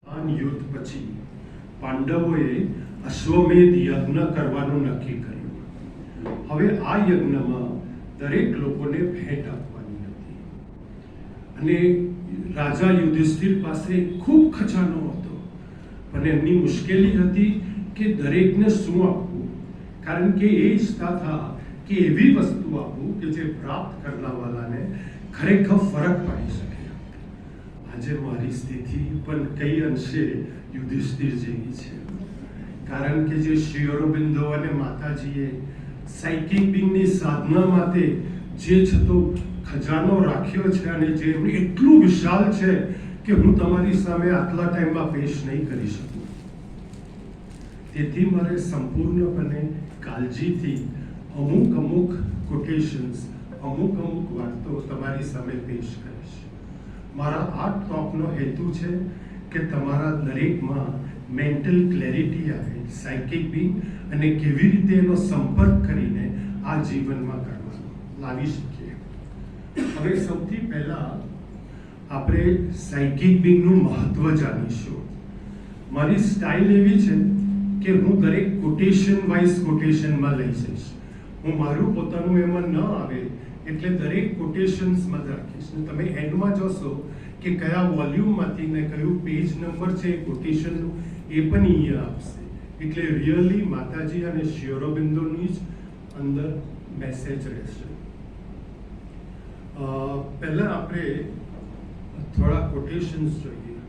યુદ્ધ પછી પાંડવોએ અશ્વમેધ યજ્ઞ કરવાનું નક્કી કર્યું. હવે આ યજ્ઞમાં દરેક લોકોને ભેટ આપવાની હતી અને રાજા યુધિષ્ઠિર પાસે ખૂબ ખજાનો હતો, પણ એમની મુશ્કેલી હતી કે દરેકને શું આપવું, કારણ કે એ ઈચ્છતા હતા કે એવી વસ્તુ આપવું કે જે પ્રાપ્ત કરનારવાળાને ખરેખર ફરક પાડી શકે. આજે મારી સ્થિતિ પણ કઈ અંશે યુધિષ્ઠિર જેવી છે, કારણ કે જે શ્રી અરબિંદો અને માતાજીએ સાયકિક બિંગની સાધના માટે જે છતો ખજાનો રાખ્યો છે અને જે એટલું વિશાળ છે કે હું તમારી સામે આટલા ટાઈમમાં પેશ નહીં કરી શકું. તેથી મારે સંપૂર્ણપણે કાળજીથી અમુક કોટેશન્સ, અમુક વાર્તો તમારી સામે પેશ કરીશ. મારા આ ટોકનો હેતુ છે કે તમારા દરેકમાં મેન્ટલ ક્લેરિટી આવે, સાયકિક બિંગ અને કેવી રીતે એનો સંપર્ક કરીને આ જીવનમાં કરવાનો લાવી શકીએ. હવે સૌથી પહેલા આપણે સાયકિક બિંગનું મહત્વ જાણીશું. મારી સ્ટાઇલ એવી છે કે હું દરેક કોટેશન વાઇઝ કોટેશનમાં લઈ જઈશ. હું મારું પોતાનું એમાં ન આવે એટલે દરેક કોટેશન્સમાં રાખીશ. તમે એન્ડમાં જોશો કે કયા વોલ્યુમમાંથી ને કયું પેજ નંબર છે કોટેશનનું એ પણ અહીંયા આપશે. એટલે રિયલી માતાજી અને શ્રી અરબિંદોની જ અંદર મેસેજ રહેશે. પહેલા આપણે થોડા કોટેશન્સ જોઈએ.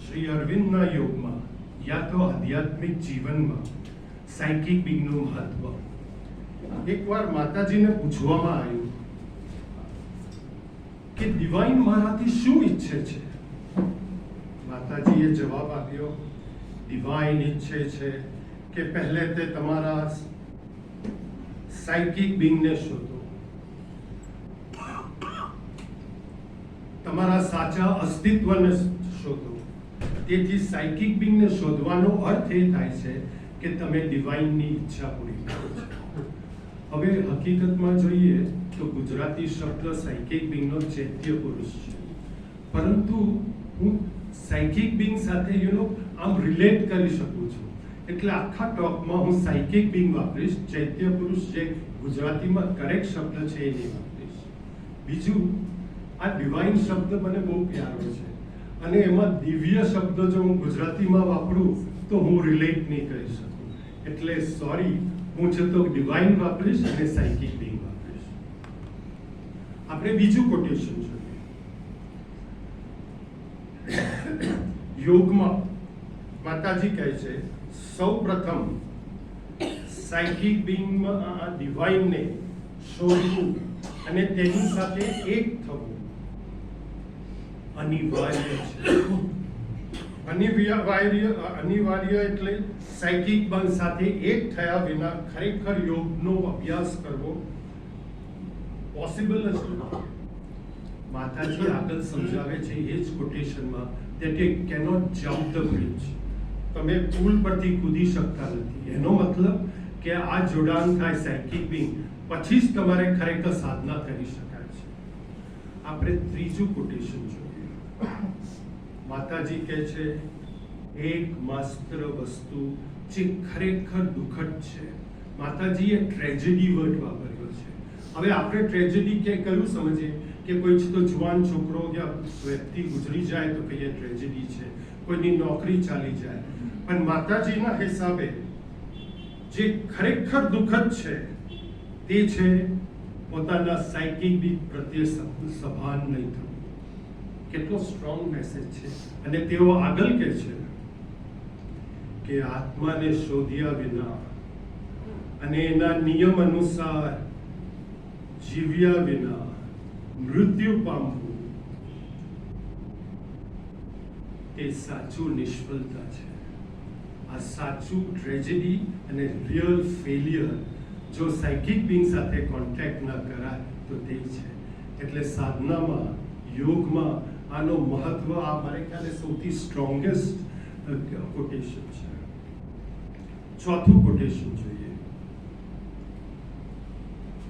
શ્રી અરવિંદના યોગમાં યા તો આધ્યાત્મિક જીવનમાં સાયકિક બિંગનું મહત્વ. એકવાર માતાજીને પૂછવામાં આવ્યું કે ડિવાઇન મારાથી શું ઈચ્છે છે. માતાજીએ જવાબ આપ્યો, ડિવાઇન ઈચ્છે છે કે પહેલે તે તમારા સાયકિક બિંગને શોધો, તમારા સાચા અસ્તિત્વને શોધો. તેથી સાયકિક બિંગને શોધવાનો અર્થ એ થાય છે કે તમે ડિવાઇનની ઈચ્છા પૂરી કરો છો. હવે હકીકતમાં જોઈએ તો ગુજરાતી શબ્દ સાયકિક બિંગનો ચૈત્ય પુરુષ છે, પરંતુ હું સાયકિક બિંગ સાથે આમ રિલેટ કરી શકું છું. એટલે આખા ટોકમાં હું સાયકિક બિંગ વાપરીશ, ચૈત્ય પુરુષ જે ગુજરાતીમાં કરેક્ટ શબ્દ છે એ નહીં વાપરીશ. બીજું, આ ડિવાઇન શબ્દ મને બહુ પ્યારો છે અને એમાં દિવ્ય શબ્દ જો હું ગુજરાતીમાં વાપરું તો હું રિલેટ નહીં કરી શકું. એટલે સોરી, હું છે તો ડિવાઇન વાપરીશ અને સાયકિક બિંગ વાપરીશ. આપણે બીજું કોટેશન જોઈએ. યોગમાં માતાજી કહે છે સૌ પ્રથમ સાયકિક બિંગમાં આ ડિવાઇનને શોધવું અને તેની સાથે એક થવું અનિવાર્ય છે. અનિવાર્ય એટલે સાયકિક બિંગ સાથે એક થયા વિના ખરેખર યોગનો અભ્યાસ કરવો પોસિબલ જ નથી. માતાજી આગળ સમજાવે છે એ જ કોટેશનમાં that you cannot jump the bridge. તમે પુલ પરથી કૂદી શકતા નથી. એનો મતલબ કે આ જોડાણ થાય સાયકિક બિંગ પછી જ તમારે ખરેખર સાધના કરી શકાય છે. આપણે ત્રીજું કોટેશન જોઈએ. માતાજી કહે છે એક માત્ર વસ્તુ જે ખરેખર દુઃખદ છે. માતાજીએ ટ્રેજેડી વર્ડ વાપર્યો છે. હવે આપણે ટ્રેજેડી કે કયું સમજીએ કે કોઈ તો જુવાન છોકરો યા વ્યક્તિ ગુજરી જાય તો કહીએ ટ્રેજેડી છે, કોઈની નોકરી ચાલી જાય. પણ માતાજીના હિસાબે જે ખરેખર દુઃખદ છે તે છે પોતાના સાયકિક બિંગ પ્રત્યે સભાન નહીં થવું. કેટલો સ્ટ્રોંગ મેસેજ છે. અને તેઓ આગળ કહે છે કે આત્માને શોધ્યા વિના અને એના નિયમ અનુસાર જીવ્યા વિના મૃત્યુ પામવું એ સાચું નિષ્ફળતા છે. આ સાચું ટ્રેજેડી અને રિયલ ફેલિયર જો સાયકિક બિંગ સાથે કોન્ટેક્ટ ન કરાય તો તે છે. એટલે સાધનામાં, યોગમાં આનો મહત્વ આ મારે ખ્યાલે સૌથી સ્ટ્રોંગેસ્ટ કોટેશન છે. ચોથું કોટેશન જોઈએ.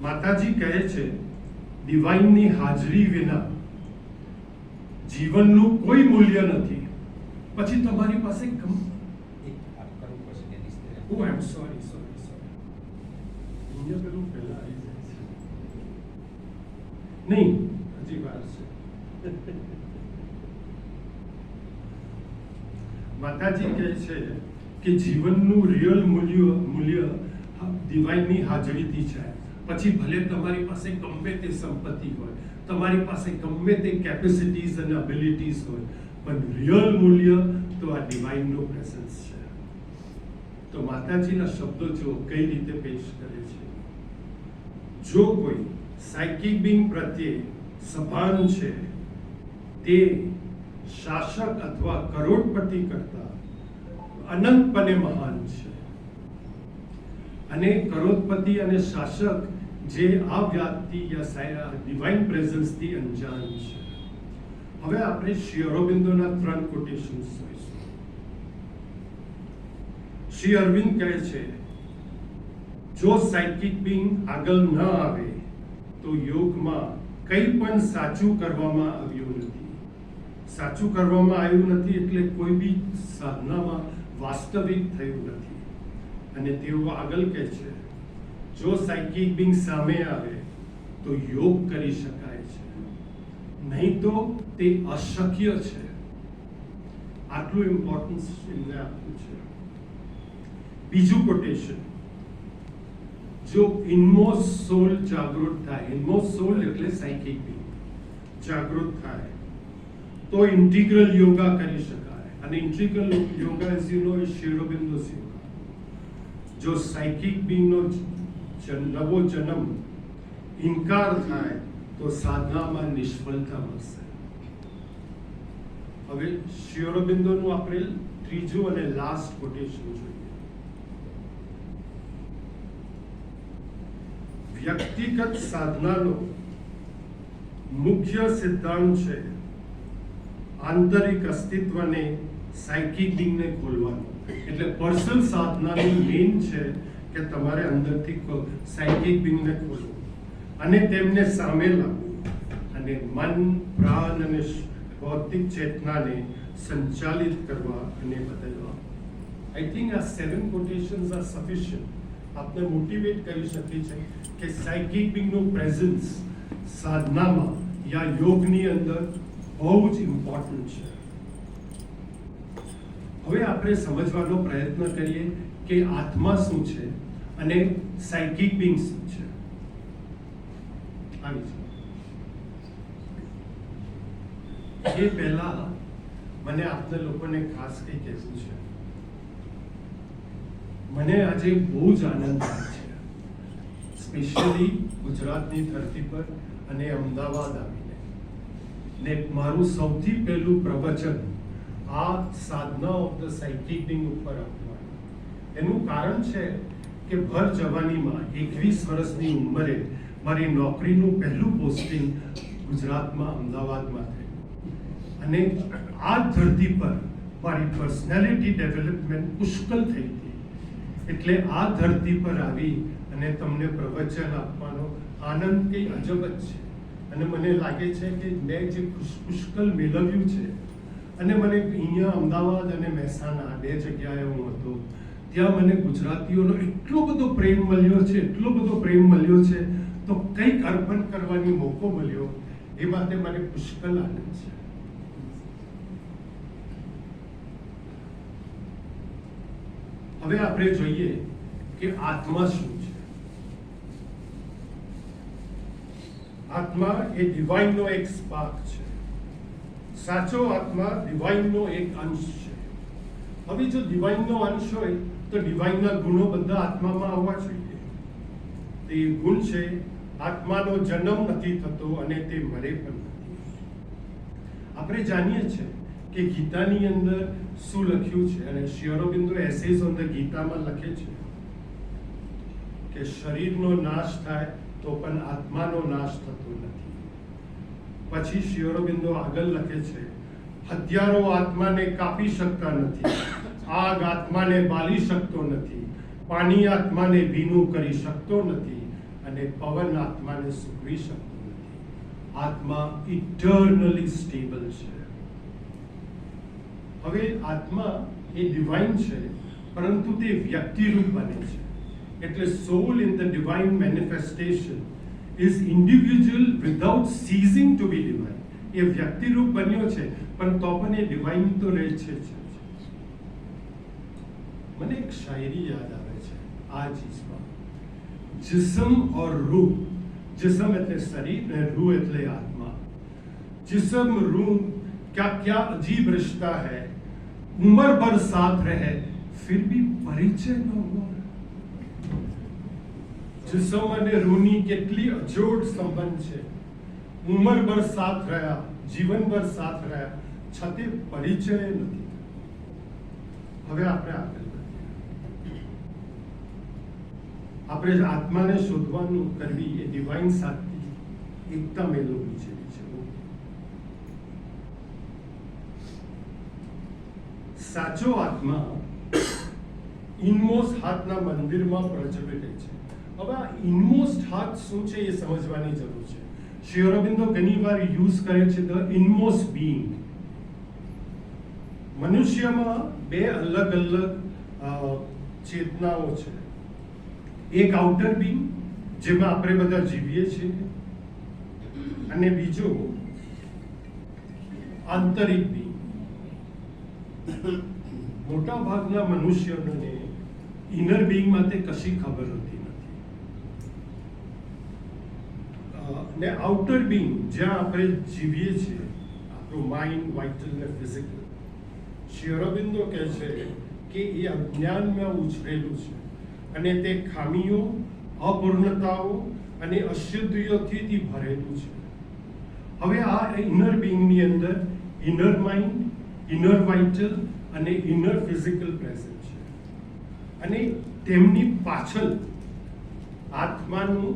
માતાજી કહે છે ડિવાઇનની હાજરી વિના જીવનનું કોઈ મૂલ્ય નથી, પછી તમારી પાસે Oh, I'm sorry. અહીંયા પેલું પહેલા આવી જાય છે. નહીં, હજી વાર છે. માતાજી કહે છે કે જીવનનું રિયલ મૂલ્ય દિવાઈની હાજરીથી છે. પછી ભલે તમારી પાસે ગમે તે સંપત્તિ હોય, તમારી પાસે ગમે તે કેપેસિટીઝ અને એબિલિટીઝ હોય, પણ રિયલ મૂલ્ય તો આ ડિવાઇનનો પ્રેઝન્સ છે. તો માતાજીના શબ્દો જો કઈ રીતે પેશ કરે છે, જો કોઈ સાયકિક બિંગ પ્રત્યે સભાન છે, તે શાસક અથવા કરોડપતિ કરતા અનંતપણે મહાન છે. અને કરોડપતિ અને શાસક જે આ વ્યાપ્તિ યા ડિવાઇન પ્રેઝન્સથી અંજાન છે. હવે આપણે શ્રી અરવિંદોના 3 કોટેશન્સ જોઈશું. શ્રી અરવિંદ કહે છે, જો સાયકિક બિંગ આગળ ન આવે તો યોગમાં કંઈ પણ સાચું કરવામાં આવ્યું નથી. સાચું કરવામાં આવ્યું નથી એટલે કોઈ બી સાધનામાં વાસ્તવિક થયું નથી. અને તેઓ આગળ કહે છે, જો સાયકિક બિંગ સામે આવે તો યોગ કરી શકાય છે, નહીં તો તે અશક્ય છે. આટલું ઇમ્પોર્ટન્સ એમને આપ્યું છે. બીજું કોટેશન, જો ઇનમોસ્ટ સોલ જાગૃત થાય, ઇનમોસ્ટ સોલ એટલે સાયકિક બિંગ જાગૃત થાય તો ઇન્ટિગ્રલ યોગા કરી શકાય. અને integral yoga is you know Sri Aurobindo's yoga. જો સાયકિક બિંગનો નવો જન્મ ઇનકાર થાય તો સાધનામાં નિષ્ફળતા મળશે. હવે શ્રી અરવિંદોનું આપણે ત્રીજું અને લાસ્ટ કોટેશન જોઈએ. વ્યક્તિગત સાધનાનો મુખ્ય સિદ્ધાંત છે આંતરિક અસ્તિત્વને સાયકિક બિંગને ખોલવાનો. એટલે પર્સનલ સાધનાનું મેઇન છે કે તમારે અંદરથી સાયકિક બિંગને ખોલવું અને તેમને સામે લાવવું અને મન, પ્રાણ અને ભૌતિક ચેતનાને સંચાલિત કરવા અને બદલવા. આઈ થિંક આ 7 quotations આર સફિશિયન્ટ. આપને મોટિવેટ કરી શકે છે કે સાયકિક બિંગનું પ્રેઝન્સ સાધનામાં યા યોગની અંદર બહુ જ ઇમ્પોર્ટન્ટ છે. હવે આપણે સમજવાનો પ્રયત્ન કરીએ કે આત્મા શું છે અને સાયકિક બિંગ શું છે. એ પહેલા મને આપને લોકોને ખાસ કંઈ કહેવું છે. મને આજે બહુ જ આનંદ થાય છે, સ્પેશિયલી ગુજરાતની ધરતી પર અને અમદાવાદ આવીને ને મારું સૌથી પહેલું પ્રવચન આ સાધના ઓફ ધ સાયકિક બિંગ ઉપર આપવાનું. એનું કારણ છે કે ભર જવાનીમાં 21 વર્ષની ઉંમરે મારી નોકરીનું પહેલું પોસ્ટિંગ ગુજરાતમાં અમદાવાદમાં થયું. અને આ ધરતી પર મારી પર્સનાલિટી ડેવલપમેન્ટ પુષ્કળ થઈ હતી. એટલે આ ધરતી પર આવી અને તમને પ્રવચન આપવાનો આનંદ કંઈ અજબ જ છે. અને મને લાગે છે કે મેં જે પુષ્કળ મેળવ્યું છે, અને મને અહીંયા અમદાવાદ અને મહેસાણા 2 જગ્યાએ હું હતો, ત્યાં મને ગુજરાતીઓનો એટલો બધો પ્રેમ મળ્યો છે, એટલો બધો પ્રેમ મળ્યો છે, તો કંઈક અર્પણ કરવાની મોકો મળ્યો એ માટે મને પુષ્કળ આનંદ છે. હવે આપણે જોઈએ કે આત્મા શું છે. આત્મા એ ડિવાઇનનો એક સ્પાર્ક છે. સાચો આત્મા ડિવાઇનનો એક અંશ છે. હવે જો ડિવાઇનનો અંશ હોય તો ડિવાઇનના ગુણો બધા આત્મામાં આવવા જોઈએ. તે ગુણ છે આત્માનો જન્મ નથી થતો અને તે મરે પણ નથી. આપણે જાણીએ છીએ કે ગીતાની અંદર શું લખ્યું છે, અને શ્રી અરવિંદો એસેઝ ઓન ધ ગીતામાં લખે છે કે શરીરનો નાશ થાય તો પણ આત્માનો નાશ થતો નથી. પછી શ્રી અરવિંદો આગળ લખે છે, હત્યારો આત્માને કાપી શકતા નથી, આગ આત્માને બાળી શકતો નથી, પાણી આત્માને ભીનું કરી શકતો નથી, અને પવન આત્માને સૂકવી શકતો નથી. આત્મા ઇટર્નલી સ્ટેબલ છે. હવે આત્મા એ ડિવાઇન છે, પરંતુ તે વ્યક્તિરૂપ બને છે. એટલે soul in the divine manifestation is individual without ceasing to be divine. એ વ્યક્તિરૂપ બન્યો છે, પણ તો પણ એ ડિવાઇન તો રહે છે. મને એક શાયરી યાદ આવે છે આ ચીજમાં. जिस्म और रूह, जिस्म એટલે શરીર ને रूह એટલે આત્મા. जिस्म रूह क्या क्या अजीब रिश्ता है, उम्र भर साथ रहे फिर भी परिचय न हुआ. जिस्म અને રૂહની કેટલી અજોડ સંબંધ છે. ઉંમરભર સાથ રહ્યા, જીવનભર સાથ રહ્યા, છતે પરિચય નથી. હવે આપણે આગળ આપણે આત્માને શોધવાનું કરવી એ ડિવાઇન સાથે એકતા મેળવવી છે. સાચો આત્મા ઇનમોસ્ટ હાર્ટના મંદિરમાં પ્રજ્વલિત છે. હવે આ ઇનમોસ્ટ હાર્ટ શું છે એ સમજવાની જરૂર છે. શ્રી અરવિંદો ઘણી વાર યુઝ કરે છે ધ ઇનમોસ્ટ બીઇંગ. મનુષ્યમાં બે અલગ અલગ ચેતનાઓ છે. એક આઉટર બીંગ જેમાં આપણે બધા જીવીએ છીએ, અને બીજો આંતરિક બીંગ. મોટા ભાગના મનુષ્યોને ઇનર બીંગ માટે કશી ખબર હોતી નથી, ને આઉટર બીંગ જ્યાં આપણે જીવીએ છીએ, આપણું માઇન્ડ, વાઇટલ ને ફિઝિકલ. શ્રી અરવિંદો કહે છે કે એ અજ્ઞાનમાં ઉછરેલું છે, અને તે ખામીઓ, અપૂર્ણતાઓ અને અશુદ્ધિઓથી ભરેલું છે. હવે આ ઇનર બીંગની અંદર ઇનર માઇન્ડ, ઇનર વાઇટલ અને ઇનર ફિઝિકલ પ્રેઝન્ટ છે, અને તેમની પાછળ આત્માનું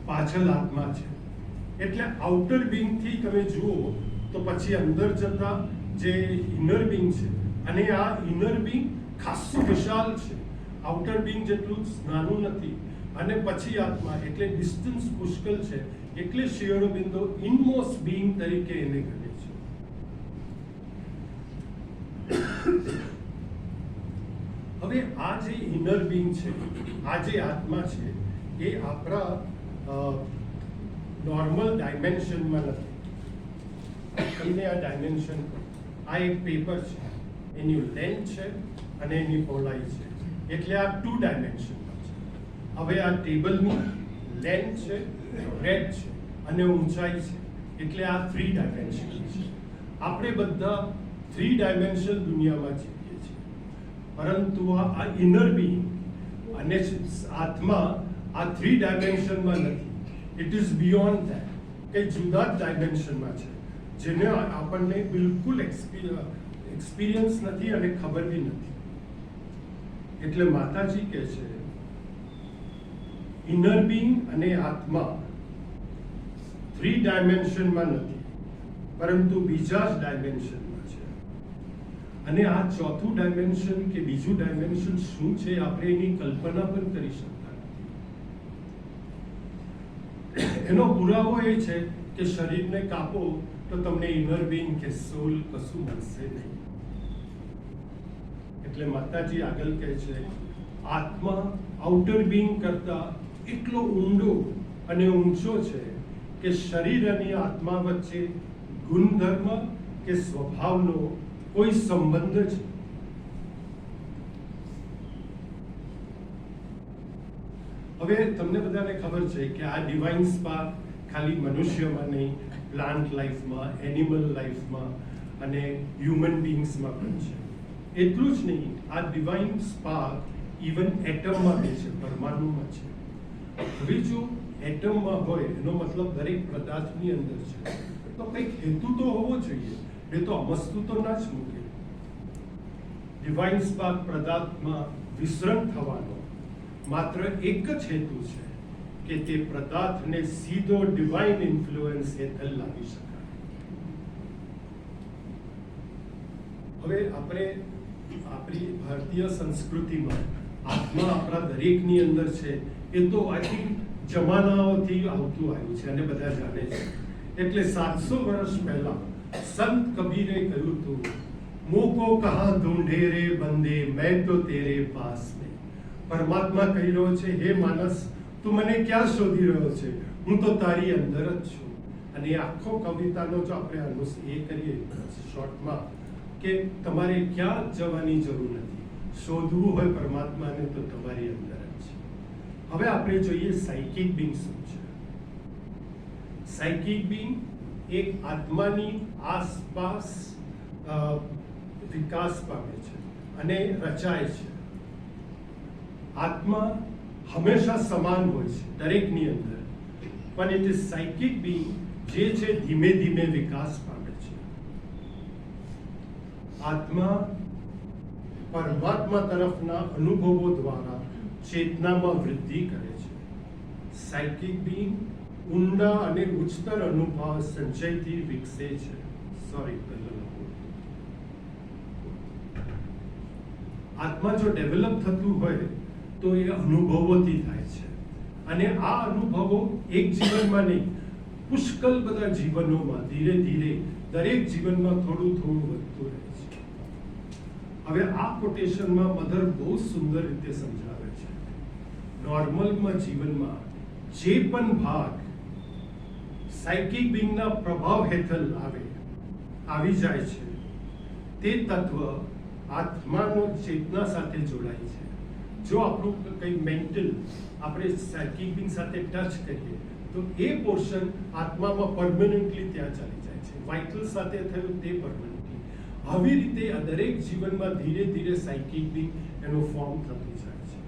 આત્મા છે. એટલે આઉટર બીંગથી તમે જુઓ તો પછી અંદર જતા જે ઇનર બીંગ છે, અને આ ઇનર બીંગ ખાસું વિશાળ છે, આઉટર બીંગ જેટલું નાનું નથી, અને પછી આત્મા એટલે ડિસ્ટન્સ પુષ્કળ છે. એટલે શ્રી અરવિંદો ઇનમોસ્ટ બીંગ તરીકે એને ગણે છે. હવે આ જે ઇનર બીંગ છે, આ જે આત્મા છે, એ આપણા નોર્મલ ડાયમેન્શનમાં નથી. તમને આ ડાયમેન્શન, આ એક પેપર છે, એની લેન્થ છે અને એની પહોળાઈ છે, એટલે આ 2 ડાયમેન્શનમાં છે. હવે આ ટેબલની લેન્થ છે, બ્રેડથ છે અને ઊંચાઈ છે, એટલે આ 3 ડાયમેન્શન છે. આપણે બધા 3 ડાયમેન્શન દુનિયામાં જીવીએ છીએ, પરંતુ આ ઇનર બીંગ અને આત્મા આ 3 ડાયમેન્શનમાં નથી. ઇટ ઇઝ બિયોન્ડ ધેટ, કે જુદા જ ડાયમેન્શનમાં છે, જેને આપણને બિલકુલ એક્સપિરિયન્સ નથી અને ખબર બી નથી. એટલે માતાજી કહે છે ઇનર બીંગ અને આત્મા 3 ડાયમેન્શનમાં નથી, પરંતુ બીજા જ ડાયમેન્શનમાં છે. અને આ ચોથું ડાયમેન્શન કે બીજું ડાયમેન્શન શું છે, આપણે એની કલ્પના પણ કરી શકતા નથી. એનો પુરાવો એ છે કે શરીરને કાપો તો તમને ઇનર બીંગ કે સોલ કશું મળશે નહીં. એટલે માતાજી આગળ કહે છે આત્મા આઉટર બીંગ કરતા એટલો ઊંડો અને ઊંચો છે કે શરીર અને આત્મા વચ્ચે ગુણધર્મ કે સ્વભાવનો કોઈ સંબંધ છે. હવે તમને બધાને ખબર છે કે આ ડિવાઇન સ્પાર્ક ખાલી મનુષ્યમાં નહીં, પ્લાન્ટ લાઈફમાં, એનિમલ લાઈફમાં અને હ્યુમન બીંગ્સમાં પણ છે. એટલું જ નહીં, આ ડિવાઇન સ્પાર્ક ઇવન એટમમાં બી છે, પરમાણુમાં છે. હવે જો એટમમાં હોય એનો મતલબ દરેક પદાર્થની અંદર છે, તો કંઈક હેતુ તો હોવો જોઈએ, એ તો અમસ્તુ તો ના જ મૂકે. ડિવાઇન સ્પાર્ક પદાર્થમાં વિસ્તરણ થવાનો માત્ર એક જ હેતુ છે કે તે પદાર્થને સીધો ડિવાઇન ઇન્ફ્લુઅન્સ હેઠળ લાવી શકાય. હવે આપણે આપણી ભારતીય સંસ્કૃતિમાં આત્મા આપણા દરેકની અંદર છે, એ તો આઈ થિંક જમાનાઓથી આવતું આવ્યું છે અને બધા જાણે છે. એટલે 700 વર્ષ પહેલા સંત કબીરે કહ્યું હતું, મોકો કહા ઢૂંઢે રે બંદે, મેં તો તેરે પાસ में. પરમાત્મા કહી રહ્યો છે, હે માનસ, તું મને ક્યાં શોધી રહ્યો છે? હું તો તારી અંદર જ છું. અને એ આખો કવિતાનો જો આપણે એ કરીએ શોર્ટમાં, કે તમારે ક્યાં જવાની જરૂર નથી, શોધવું હોય પરમાત્માને તો તમારી અંદર જ છે. હવે આપણે જોઈએ સાયકિક બિંગ શું છે. સાયકિક બિંગ એક આત્માની આસપાસ વિકાસ પામે છે અને રચાય છે. આત્મા હંમેશા સમાન હોય છે દરેકની અંદર, પણ ઇટ ઇઝ સાયકિક બિંગ જે છે ધીમે ધીમે વિકાસ પામે છે. આત્મા પરમાત્મા તરફના અનુભવો દ્વારા ચેતનામાં વૃદ્ધિ કરે છે. સાયકિક બિંગ ઊંડા અને ઉચ્ચતર અનુભવ સંચયથી વિકસે છે. આત્મા જો ડેવલપ થતું હોય તો એ અનુભવોથી થાય છે, અને આ અનુભવો એક જીવનમાં નહીં, પુષ્કળ બધા જીવનોમાં ધીરે ધીરે દરેક જીવનમાં થોડું થોડું વધતું રહે છે. હવે આ કોટેશનમાં મધર બહુ સુંદર રીતે સમજાવે છે. નોર્મલમાં જીવનમાં જે પણ ભાગ સાયકિક બિંગના પ્રભાવ હેઠળ આવી જાય છે, તે તત્વ આત્માનો ચેતના સાથે જોડાય છે. જો આપણું કંઈ મેન્ટલ આપણે સાયકિક બિંગ સાથે ટચ કરીએ તો એ પોર્શન આત્મામાં પરમનન્ટલી ત્યાં ચાલી જાય છે. વાઇટલ સાથે થયું તે પરમનન્ટલી. આવી રીતે આ દરેક જીવનમાં ધીરે ધીરે સાયકિક બિંગ એનું ફોર્મ થતું જાય છે.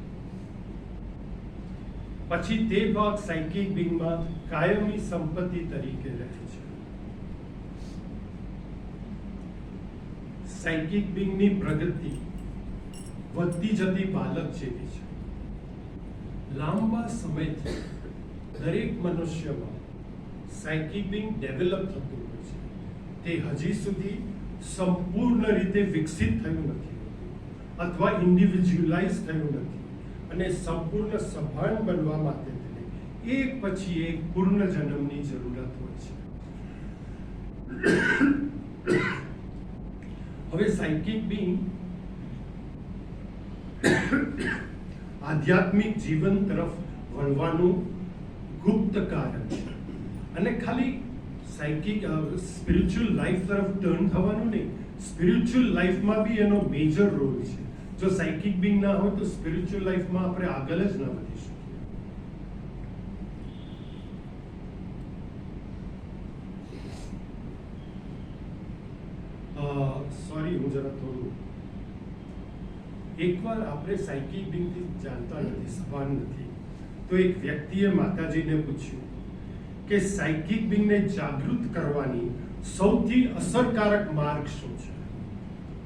પછી તે ભાગ સાયકિક બિંગમાં કાયમી સંપત્તિ તરીકે રહે છે. સાયકિક બિંગની પ્રગતિ વધતી જતી બાળક જેવી છે. લાંબા સમયથી દરેક મનુષ્યમાં સાયકિક બિંગ ડેવલપ થતું હોય છે. તે હજી સુધી સંપૂર્ણ રીતે વિકસિત થયું નથી અથવા ઇન્ડિવિજ્યુઅલાઇઝ થયું નથી, અને સંપૂર્ણ સભાન બનવા માટે તેને એક પછી એક પૂર્ણ જન્મની જરૂરત હોય છે. હવે સાયકિક બિંગ આધ્યાત્મિક જીવન તરફ વળવાનું ગુપ્ત કારણ છે, અને ખાલી સાયકિક સ્પિરિચ્યુઅલ લાઈફ તરફ ટર્ન થવાનું નહીં, સ્પિરિચ્યુઅલ લાઈફમાં બી એનો મેજર રોલ છે. જો સાયકિક બિંગ ના હોય તો સ્પિરિચ્યુઅલ લાઈફમાં આપણે આગળ જ ન વધી શકીએ. સોરી, હું જરા થોડું એકવાર આપણે સાયકિક બિંગથી જાણતા નથી, સભાન નથી, તો એક વ્યક્તિએ માતાજીને પૂછ્યું કે સાયકિક બિંગને જાગૃત કરવાની સૌથી અસરકારક માર્ગ શું છે?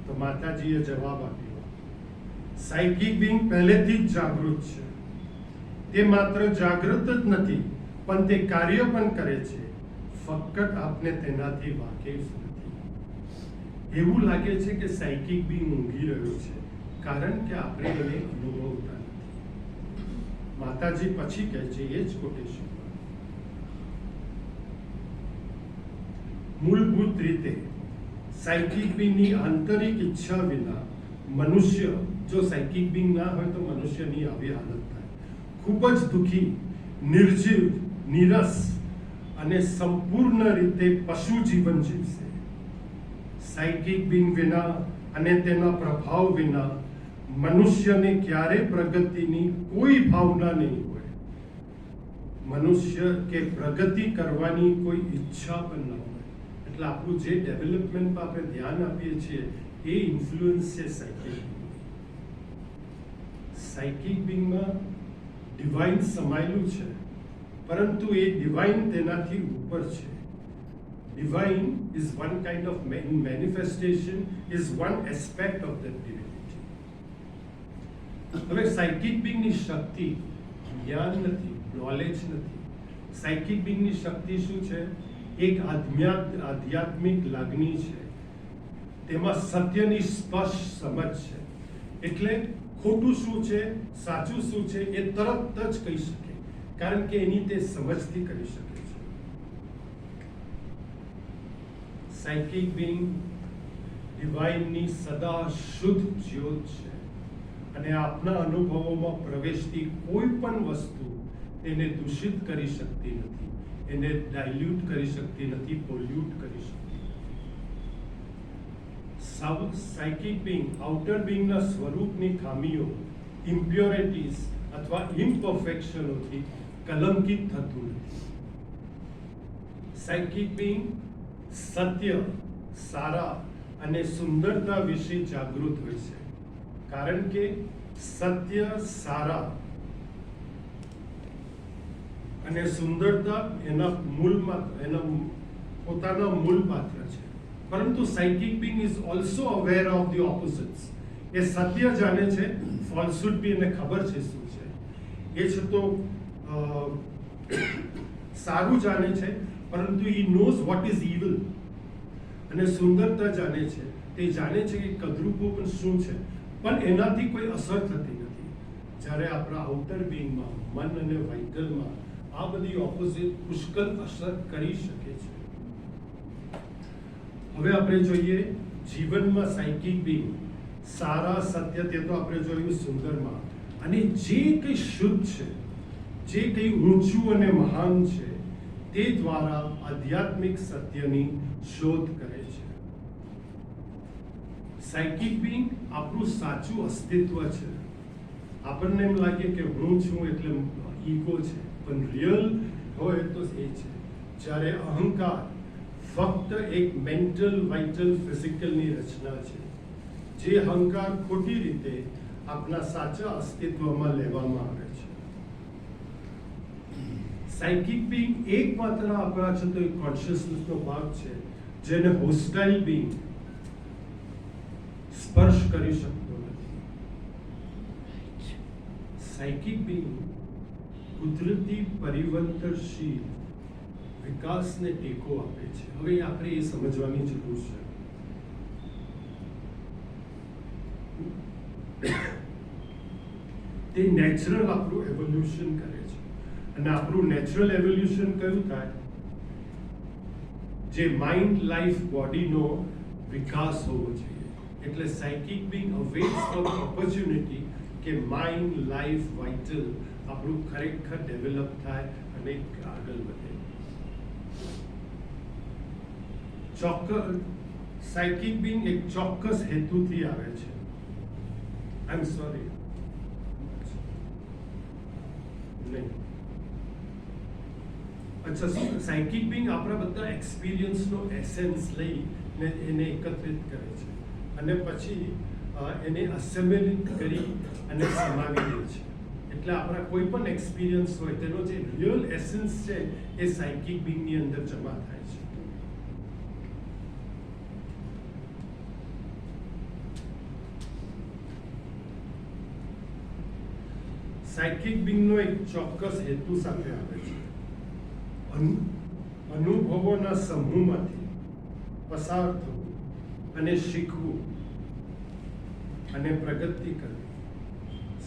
તો માતાજીએ જવાબ આપ્યો, સાયકિક બિંગ પહેલેથી જ જાગૃત છે. તે માત્ર જાગૃત જ નથી, પણ તે કાર્ય પણ કરે છે, ફક્ત આપને તેનાથી વાકેફ નથી. એવું લાગે છે કે સાયકિક બિંગ ઊંઘી રહ્યો છે, કારણ કે આપણે એને અનુભવતા નથી. માતાજી પછી કહે છે, એ જ કોટેશન, મૂળભૂત રીતે સાયકિક બિંગની આંતરિક ઈચ્છા વિના મનુષ્ય, જો સાયકિક બિંગ ના હોય તો મનુષ્યની આવી હાલત થાય. ખૂબ જ દુઃખી, નિર્જીવ, નીરસ અને સંપૂર્ણ રીતે પશુ જીવન જીવશે. સાયકિક બિંગ વિના અને તેના પ્રભાવ વિના મનુષ્યને ક્યારે પ્રગતિની કોઈ ભાવના નહીં હોય. મનુષ્ય કે પ્રગતિ કરવાની કોઈ ઈચ્છા પણ ન હોય. એટલે આપણું જે ડેવલપમેન્ટ પર આપણે ધ્યાન આપીએ છીએ એ ઇન્ફ્લુઅન્સ છે સાયકિક. સાયકિક બિંગમાં ડિવાઇન સમાયેલું છે, પરંતુ એ ડિવાઇન તેનાથી ઉપર છે. Divine is one kind of manifestation, is one aspect of that divinity. હવે સાયકિક બિંગની શક્તિ જ્ઞાન નથી, નોલેજ નથી. સાયકિક બિંગની શક્તિ શું છે? એક આધ્યાત્મિક લાગણી છે, તેમાં સત્યની સ્પષ્ટ સમજ છે. એટલે ખોટું શું છે, સાચું શું છે એ તરત જ કહી શકે, કારણ કે એની તે સમજથી કરી શકે છે. સાયકિક બિંગ ડિવાઇનની સદા શુદ્ધ જ્યોત છે અને આપના અનુભવોમાં પ્રવેશતી કોઈ પણ વસ્તુ તેને દૂષિત કરી શકતી નથી, એને ડાયલ્યુટ કરી શકતી નથી, પોલ્યુટ કરી શકતી નથી. સાયકિક બિંગ આઉટર બિંગના સ્વરૂપની ખામીઓ, ઇમ્પ્યોરિટીઝ અથવા ઇમ્પરફેક્શનોથી કલંકિત થતું નથી. સાયકિક બિંગ સત્ય, સારા અને સુંદરતા વિશે જાગૃત હોય છે, કારણ કે સત્ય, સારા અને સુંદરતા એના પોતાના મૂળ પાત્ર છે. પરંતુ psychic being is also aware of the opposites. એ સત્ય જાણે છે, ફોલ્સહુડ બી એને ખબર છે શું છે. એ છે તો સારું જાણે છે, પરંતુ he knows what is evil. અને સુંદરતા જાણે છે, તે જાણે છે કે કદરૂપો પણ શું છે, પણ એનાથી કોઈ અસર થતી નથી. જ્યારે આપણા આઉટર બિંગમાં, મન અને વાઇટલમાં આ બધી ઓપોઝિટ પુષ્કળ અસર કરી શકે છે. હવે આપણે જોઈએ જીવનમાં સાયકિક બિંગ સારા, સત્ય, તે તો આપણે જોયું સુંદરમાં, અને જે કંઈ શુદ્ધ છે, જે કંઈ ઊંચું અને મહાન છે, તે દ્વારા આધ્યાત્મિક સત્યની શોધ કરે છે. સાયકિક બિંગ આપણું સાચું અસ્તિત્વ છે. આપણને એમ લાગે કે હું છું એટલે ઈગો છે, પણ રિયલ હોય તો એ છે જ્યારે અહંકાર ફક્ત એક મેન્ટલ, વાઇટલ, ફિઝિકલની રચના છે. જે અહંકાર ખોટી રીતે આપણા સાચા અસ્તિત્વમાં લેવામાં આવે છે. સાયકિક બિંગ એકમાત્ર આપણા છે તો એક કોન્શિયસનેસનો ભાગ છે જેને હોસ્ટાઇલ બિંગ સ્પર્શ કરી શકતો નથી. સાયકિક બિંગ કુદરતી પરિવર્તનશીલ વિકાસને ટેકો આપે છે. હવે આપણે એ સમજવાની જરૂર છે. તે નેચરલ આપણું એવોલ્યુશન કરે છે, અને આપણું નેચરલ એવોલ્યુશન કયું થાય? જે માઇન્ડ, લાઈફ, બોડીનો વિકાસ હોવો જોઈએ. એટલે સાયકિક બિંગ અવેટ્સ ફોર ઓપોર્ચ્યુનિટી કે માઇન્ડ, લાઈફ, વાઇટલ આપણું ખરેખર ડેવલપ થાય અને આગળ વધે. સાયકિક બિંગ એક ચોક્કસ હેતુથી આવે છે. આઈ એમ સોરી, નહીં, અચ્છા, સાયકિક બિંગ આપણા બધા એક્સપિરિયન્સનો એસેન્સ લઈને એને એકત્રિત કરે છે અને પછી એને અસેમ્બલિંગ કરી અને સમાવી દે છે. એટલે આપણા કોઈ પણ એક્સપિરિયન્સ હોય તેનો જે રિયલ એસેન્સ છે એ સાયકિક બિંગની અંદર જમા થાય છે. સાયકિક બિંગનો એક ચોક્કસ હેતુ સાથે આવે છે. અનુભવોના સમૂહમાંથી પસાર થવું અને શીખવું અને પ્રગતિ કરવી.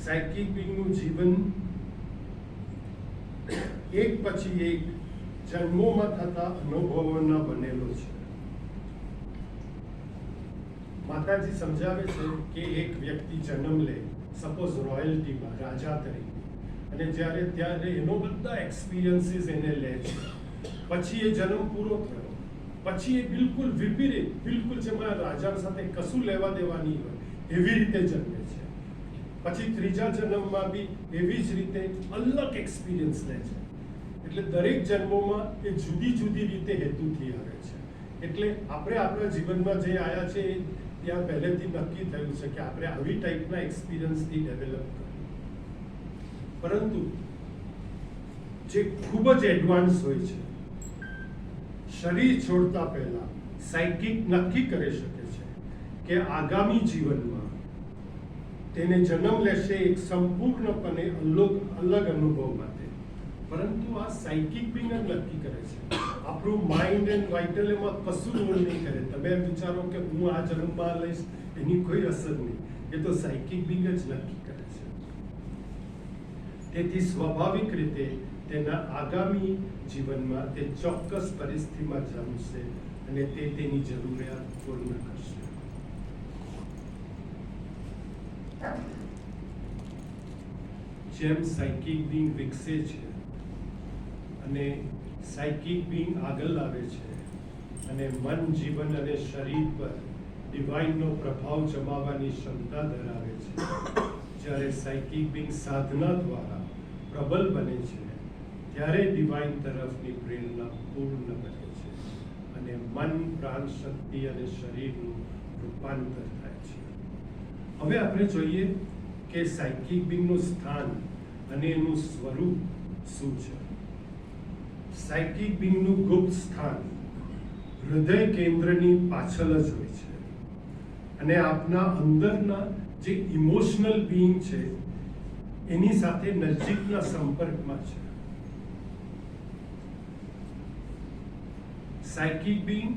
સાયકિક બિંગનું જીવન એક પછી એક જન્મોમાં થતા અનુભવોના બનેલો છે. માતાજી સમજાવે છે કે એક વ્યક્તિ જન્મ લે, સપોઝ રોયલ્ટીમાં, રાજા તરીકે, અને ત્યારે એનો બધા એક્સપિરિયન્સીસ એને લે છે. પછી એ જન્મ પૂરો થયો, પછી એ બિલકુલ વિપરીત, બિલકુલ જેમાં રાજા સાથે કશું લેવા દેવા નહીં હોય એવી રીતે જન્મે છે. પછી ત્રીજા જન્મમાં બી એવી જ રીતે અલગ એક્સપિરિયન્સ લે છે. એટલે દરેક જન્મોમાં એ જુદી જુદી રીતે હેતુથી આવે છે. એટલે આપણે આપણા જીવનમાં જે આવ્યા છે એ ત્યાં પહેલેથી નક્કી થયું છે કે આપણે આવી ટાઈપના એક્સપિરિયન્સથી ડેવલપ કરીએ. પરંતુ જે ખૂબ જ એડવાન્સ હોય છે, શરીર છોડતા પહેલા સાયકિક નક્કી કરી શકે છે કે આગામી જીવનમાં તેને જન્મ લેશે એક સંપૂર્ણપણે અલગ અનુભવ માટે. પરંતુ આ સાયકિક બિંગ જ નક્કી કરે છે. આપણું માઇન્ડ એન્ડ વાઇટલ એમાં કશું રોલ નહીં કરે. તમે એમ વિચારો કે હું આ જન્મમાં લઈશ, એની કોઈ અસર નહીં. એ તો સાયકિક બિંગ જ નક્કી કરે છે. તેથી સ્વાભાવિક રીતે તેના આગામી જીવનમાં તે ચોક્કસ પરિસ્થિતિમાં જન્મશે અને તે તેની જરૂરિયાત પૂર્ણ કરશે. જેમ સાયકિક બિંગ વિકસે છે અને સાયકિક બિંગ આગળ આવે છે અને મન, જીવન અને શરીર પર ડિવાઇનનો પ્રભાવ જમાવવાની ક્ષમતા ધરાવે છે, જ્યારે સાયકિક બિંગ સાધના દ્વારા પ્રબલ બને છે ત્યારે ડિવાઇન તરફની પ્રેરણા પૂર્ણ બને છે અને મન, પ્રાણ, શક્તિ અને શરીરનું રૂપાંતર થાય છે. હવે આપણે જોઈએ કે સાયકિક બિંગનું સ્થાન અને એનું સ્વરૂપ શું છે. સાયકિક બિંગનું ગુપ્ત સ્થાન હૃદય કેન્દ્રની પાછળ જ હોય છે અને આપના અંદરના જે ઇમોશનલ બિંગ છે એની સાથે નજીકના સંપર્કમાં છે. સાયકિક બિંગ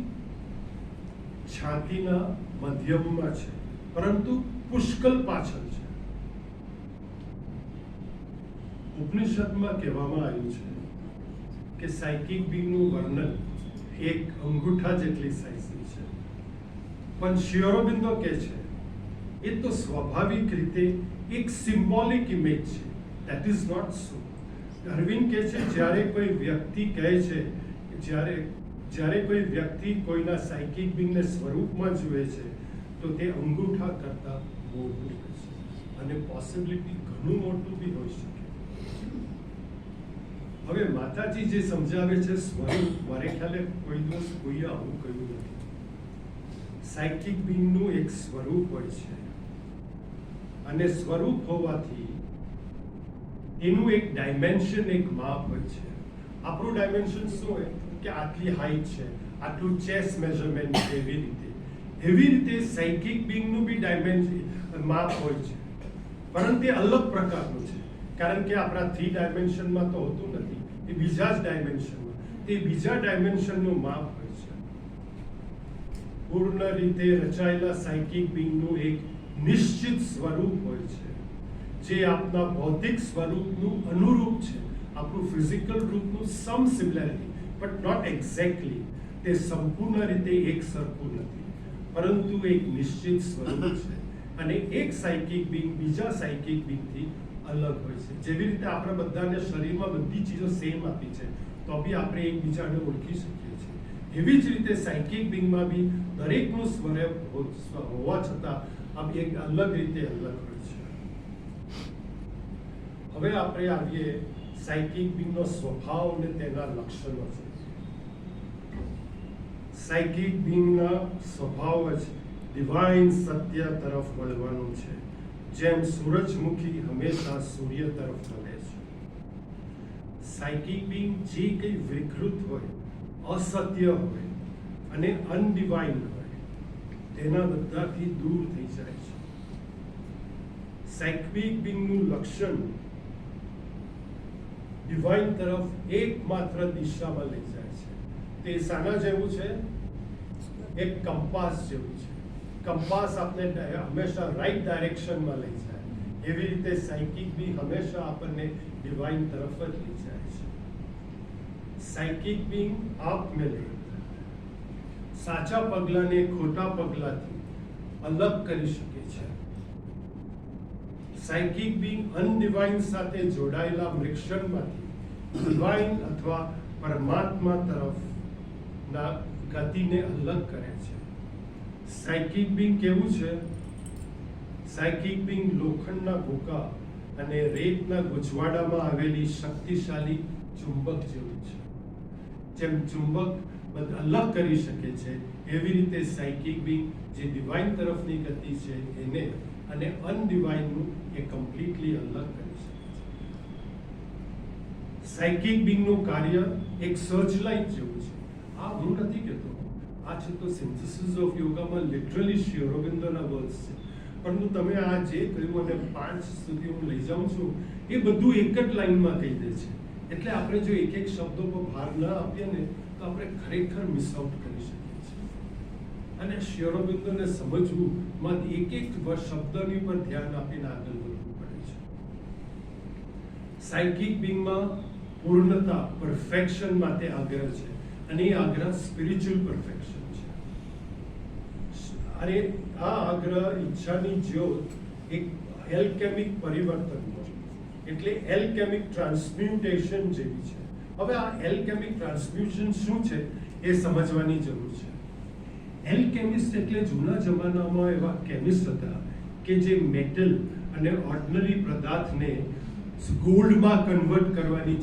છાતીના મધ્યમમાં છે, પરંતુ પુષ્કળ પાછળ છે. ઉપનિષદમાં કહેવામાં આવ્યું છે કે સાયકિક બિંગનું વર્ણન એક અંગૂઠા જેટલી સાઇઝની છે, પણ શ્રી અરબિંદો કહે છે એ તો સ્વાભાવિક રીતે એક સિમ્બોલિક ઇમેજ છે. That is not so. Arvind કહે છે જ્યારે કોઈ વ્યક્તિ કહે છે, જ્યારે કોઈ વ્યક્તિ કોઈના સાયકિક બિંગને સ્વરૂપમાં જુએ છે તો તે અંગૂઠા કરતા મોટું હોય છે અને પોસિબિલિટી ઘણું મોટું બી હોઈ શકે. હવે માતાજી જે સમજાવે છે સ્વરૂપ, મારે ખ્યાલે કોઈ દિવસ કોઈએ આવું કહ્યું નથી. સાયકિક બિંગનું એક સ્વરૂપ હોય છે અને સ્વરૂપ હોવાથી એનું એક ડાયમેન્શન, એક માપ હોય છે. આપણું ડાયમેન્શન શું હોય કે આટલી હાઈટ છે, આટલું ચેસ્ટ મેઝરમેન્ટ છે, એવી રીતે સાયકિક બિંગનું બી ડાયમેન્શન, માપ હોય છે, પરંતુ એ અલગ પ્રકારનું છે. કારણ કે આપણા 3 ડાયમેન્શનમાં તો હોતું નથી, એ બીજા જ ડાયમેન્શનમાં, એ બીજા ડાયમેન્શનનું માપ હોય છે. પૂર્ણ રીતે રચાયેલા સાયકિક બિંગનું એક નિશ્ચિત સ્વરૂપ હોય છે જે આપના ભૌતિક સ્વરૂપનું અનુરૂપ છે. આપણું ફિઝિકલ રૂપનું some similarity, but not exactly. તે સંપૂર્ણ રીતે એક સરખું નથી, પરંતુ એક નિશ્ચિત સ્વરૂપ છે અને એક સાયકિક બિંગ બીજા સાયકિક બિંગથી અલગ હોય છે. જેવી રીતે આપણે બધાને શરીરમાં બધી ચીજો સેમ આપી છે તો બી આપણે એકબીજાને ઓળખી શકીએ છીએ, એવી જ રીતે સાયકિક બિંગમાં બી દરેકનું સ્વરૂપ હોવા છતાં આ એક અલગ રીતે અલગ હોય છે. હવે આપણે આવીએ સાયકિક બિંગનો સ્વભાવ અને તેના લક્ષણો છે. સાયકિક બિંગના સ્વભાવ જ ડિવાઇન સત્ય તરફ વળવાનું છે, જેમ સૂરજમુખી હંમેશા સૂર્ય તરફ વળે છે. સાયકિક બિંગ જે કંઈ વિકૃત હોય, અસત્ય હોય અને અનડિવાઇન હોય તેના બધાથી દૂર થઈ જાય છે. સાયકિક બિંગનું લક્ષણ ડિવાઇન તરફ એકમાત્ર દિશામાં લઈ જાય છે. તે શાના જેવું છે? એક કંપાસ જેવું છે. કંપાસ આપને હંમેશા રાઈટ ડાયરેક્શનમાં લઈ જાય, એવી રીતે સાયકિક બી હંમેશા આપણને ડિવાઇન તરફ જ લઈ જાય છે. સાયકિક બિંગ આપમેળે સાચા પગલાને ખોટા પગલાથી અલગ કરી શકે છે. સાયકિક બિંગ અનડિવાઇન સાથે જોડાયેલા મિશ્રણમાંથી ડિવાઇન અથવા પરમાત્મા તરફના ગતિને અલગ કરે છે. સાયકિક બિંગ કેવું છે? સાયકિક બિંગ લોખંડના ભૂકા અને રેતના ગુજવાડામાં આવેલી શક્તિશાળી ચુંબક જેવું છે. જેમ ચુંબક અલગ કરી શકે છે, એવી રીતે સાયકિક બિંગ જે ડિવાઇન તરફની ગતિ છે એને અને અનડિવાઇનનું એ કમ્પ્લીટલી અલગ કરી શકે છે. સાયકિક બિંગનું કાર્ય એક સર્ચલાઇટ જેવું છે. આ હું નથી કહેતો, આ છે તો સિન્થેસિસ ઓફ યોગામાં લિટરલી શ્રી અરવિંદોના વર્ડ્સ છે. પરંતુ તમે આ જે કહ્યું અને 5 સુધી હું લઈ જાઉં છું એ બધું એક જ લાઈનમાં કહી દે છે. એટલે આપણે જો એક એક શબ્દો પર ભાર ન આપીએ ને તો આપણે ખરેખર મિસ આઉટ કરી શકીએ છીએ. અને શ્રી અરવિંદોને સમજવું માં એક શબ્દની પર ધ્યાન આપીને આગળ વધવું પડે છે. સાયકિક બિંગમાં પૂર્ણતા, પરફેક્શન માટે આગ્રહ છે, અને એ આગ્રહ સ્પિરિચ્યુઅલ પરફેક્શન છે. અને આ આગ્રહ, ઈચ્છાની જ્યોત એક એલ્કેમિક પરિવર્તનનો, એટલે એલ્કેમિક ટ્રાન્સમ્યુટેશન જેવી છે. હવે આ એલ્કેમિક ટ્રાન્સમ્યુટેશન શું છે એ સમજવાની જરૂર છે. એલ્કેમિસ્ટ એટલે જૂના જમાનામાં એવા કેમિસ્ટ હતા કે જે મેટલ અને ઓર્ડિનરી પદાર્થને ગોલ્ડમાં કન્વર્ટ કરવાની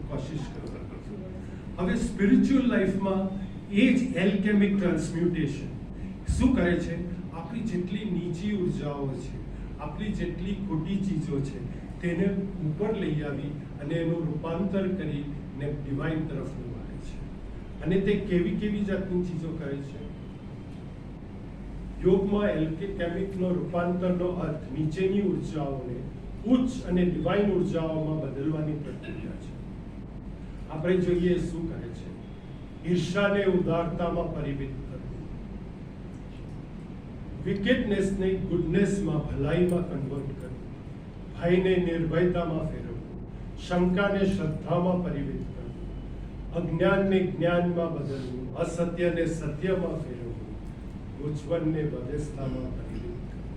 કોશિશ કરતા હતા. હવે સ્પિરિચ્યુઅલ લાઈફમાં એ જ એલ્કેમિક ટ્રાન્સમ્યુટેશન શું કરે છે? આપણી જેટલી નીચી ઉર્જાઓ છે, આપણી જેટલી ખોટી ચીજો છે, તેને ઉપર લઈ આવી અને એનું રૂપાંતર કરીને ડિવાઇન તરફ વાળે છે. અને તે કેવી કેવી જાતની ચીજો કરે છે? યોગમાં એલ્કેમિકનો રૂપાંતરનો અર્થ નીચેની ઉર્જાઓને ઉચ્ચ અને ડિવાઇન ઉર્જાઓમાં બદલવાની પ્રક્રિયા છે. આપણે જોઈએ શું કરે છે? ઈર્ષાને ઉદારતામાં પરિવર્તિત કરવું, વિકેટનેસને ગુડનેસમાં, ભલાઈમાં કન્વર્ટ કરવું, ભયને નિર્ભયતામાં ફેરવવું, શંકાને શ્રદ્ધામાં પરિવર્તિત કરવું, અજ્ઞાનને જ્ઞાનમાં બદલવું, અસત્યને સત્યમાં ફેરવવું, ગુંચવણને વ્યવસ્થામાં પરિવર્તિત કરવું.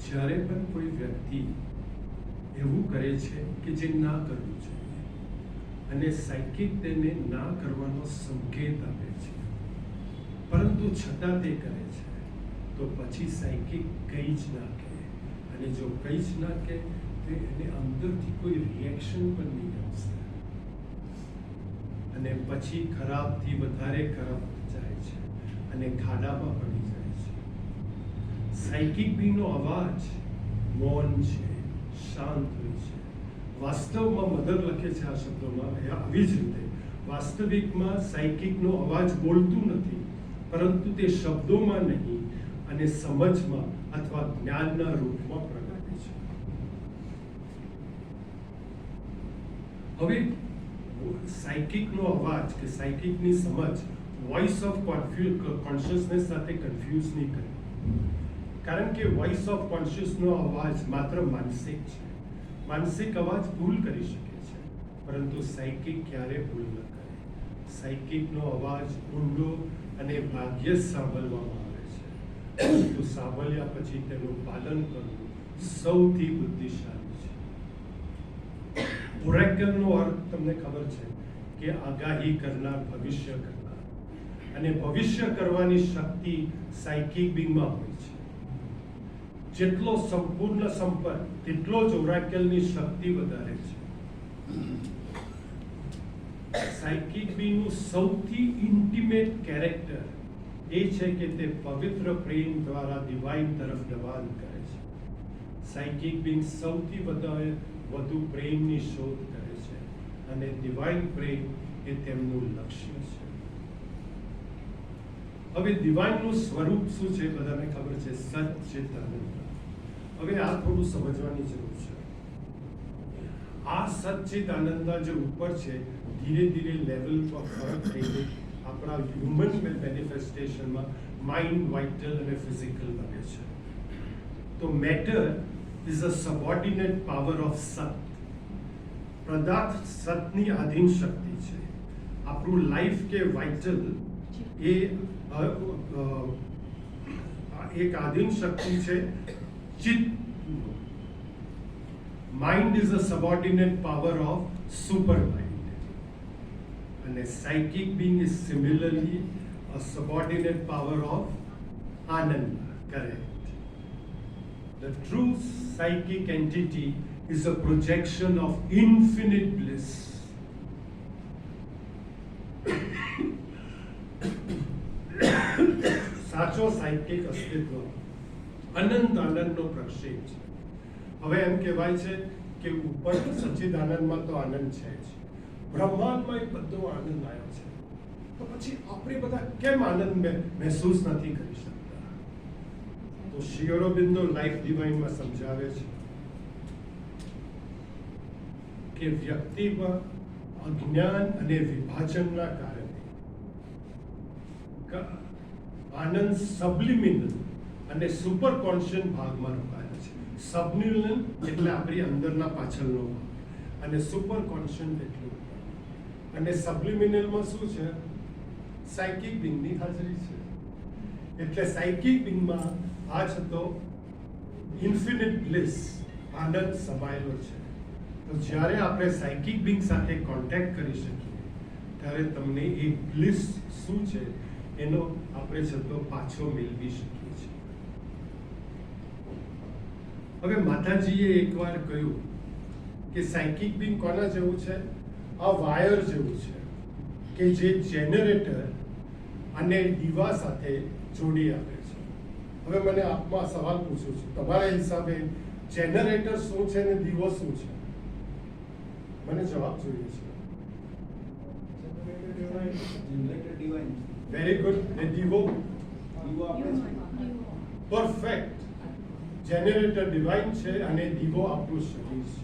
જ્યારે પણ કોઈ વ્યક્તિ એવું કરે છે કે જે ના કરવું જોઈએ, અને સાયકિક તેને ના કરવાનો સંકેત આપે છે, પરંતુ છતાં તે કરે છે, તો પછી સાયકિક કંઈ જ ના કહે. અને જો કંઈ જ ના કહે તો એને અંદરથી કોઈ રિએક્શન પણ નહીં આવશે, અને પછી ખરાબથી વધારે ખરાબ જાય છે અને ખાડામાં પડી જાય છે. સાયકિક બીનો અવાજ મૌન છે, શાંત હોય છે. વાસ્તવમાં મધર લખે છે આ શબ્દોમાં આવી જ રીતે, વાસ્તવિકમાં સાયકિકનો અવાજ બોલતું નથી, પરંતુ તે શબ્દોમાં નહીં અને સમજમાં અથવા જ્ઞાનના રૂપમાં પ્રગટે છે. હવે સાયકિકનો અવાજ કે સાયકિકની સમજ વોઇસ ઓફ કોન્શિયસનેસ સાથે કન્ફ્યુઝ નહીં કરે, કારણ કે વોઇસ ઓફ કોન્શિયસનો અવાજ માત્ર માનસિક છે. માનસિક અવાજ ભૂલ કરી શકે છે, પરંતુ સાયકિક ક્યારે ભૂલ ન કરે. સાયકિકનો અવાજ ઊંડો અને ભાગ્યે જ સાંભળવામાં આવે છે, પરંતુ સાંભળ્યા પછી તેનું પાલન કરવું સૌથી બુદ્ધિશાળી છે. ઓરેકલનો અર્થ તમને ખબર છે કે આગાહી કરનાર, ભવિષ્ય કરનાર, અને ભવિષ્ય કરવાની શક્તિ સાયકિક બીંગમાં હોય છે. જેટલો સંપૂર્ણ સંપર્ક તેટલો જ ઓરેકલની શક્તિ વધારે છે. સાયકિક બીનું સૌથી ઇન્ટિમેટ કેરેક્ટર એ છે કે તે પવિત્ર પ્રેમ દ્વારા ડિવાઇન તરફ દબાણ કરે છે. સાયકિક બીંગ સૌથી વધુ પ્રેમની શોધ કરે છે, અને ડિવાઇન પ્રેમ એ તેમનું લક્ષ્ય છે. હવે ડિવાઇનનું સ્વરૂપ શું છે બધાને ખબર છે, સચ્ચિદાનંદ. હવે આ થોડું સમજવાની જરૂર છે. આ સચ્ચિદાનંદ જે ઉપર છે, ધીરે ધીરે લેવલ પર ફરક થઈ ગઈ આપણા હ્યુમન મેનિફેસ્ટેશનમાં માઇન્ડ, વાઇટલ અને ફિઝિકલ બને છે. તો matter is a subordinate power of સત. પદાર્થ સતની આધીન શક્તિ છે. આપણું લાઈફ કે વાઇટલ એ એક આધીન શક્તિ છે ચિત્ત. Mind is a subordinate power of super mind, અને psychic being is similarly a subordinate power of Ananda. Correct. The true psychic entity is a projection of infinite bliss. સાચો સાયકિક અસ્તિત્વ અનંત આનંદનો પ્રક્ષેપ છે. હવે એમ કહેવાય છે કે ઉપર સચ્ચિદાનંદમાં તો આનંદ છે જ, બ્રહ્માંડમાં એક બધો આનંદ આવ્યો છે, તો પછી આપણે બધા કેમ આનંદ મહેસૂસ નથી કરી શકતા? તો શ્રી અરબિંદો લાઈફ ડિવાઇનમાં સમજાવે છે કે વ્યક્તિમાં અજ્ઞાન અને વિભાજનના કારણે આનંદ સબ્લિમિનલ અને સુપર કોન્શિયસ ભાગમાં રોકાયેલા છે. સબન્યુરલ એટલે આપણી અંદરના પાછળનો ભાગ અને સુપર કોન્શિયસ એટલે અને સબ્લિમિનલમાં શું છે? સાયકિક બિંગની હાજરી છે. એટલે સાયકિક બિંગમાં આ છતો ઇન્ફિનિટ બ્લિસ આનંદ સમાયેલો છે. તો જ્યારે આપણે સાયકિક બિંગ સાથે કોન્ટેક્ટ કરી શકીએ ત્યારે તમને એ બ્લિસ શું છે એનો આપણે છતો પાછો મેળવી શકીએ છીએ. હવે માતાજીએ એકવાર કહ્યું કે સાયકિક બિંગ કોના જેવું છે? આ વાયર જેવું છે કે જે જેનરેટર અને દીવા સાથે જોડી આપે છે. હવે મને આપમાં સવાલ પૂછું છું, તમારા હિસાબે જેનરેટર શું છે અને દીવો શું છે? મને જવાબ જોઈએ છે. Very good. ને દીવો? પરફેક્ટ. જેનરેટર ડિવાઇન છે અને દીવો આપણું શરીર છે.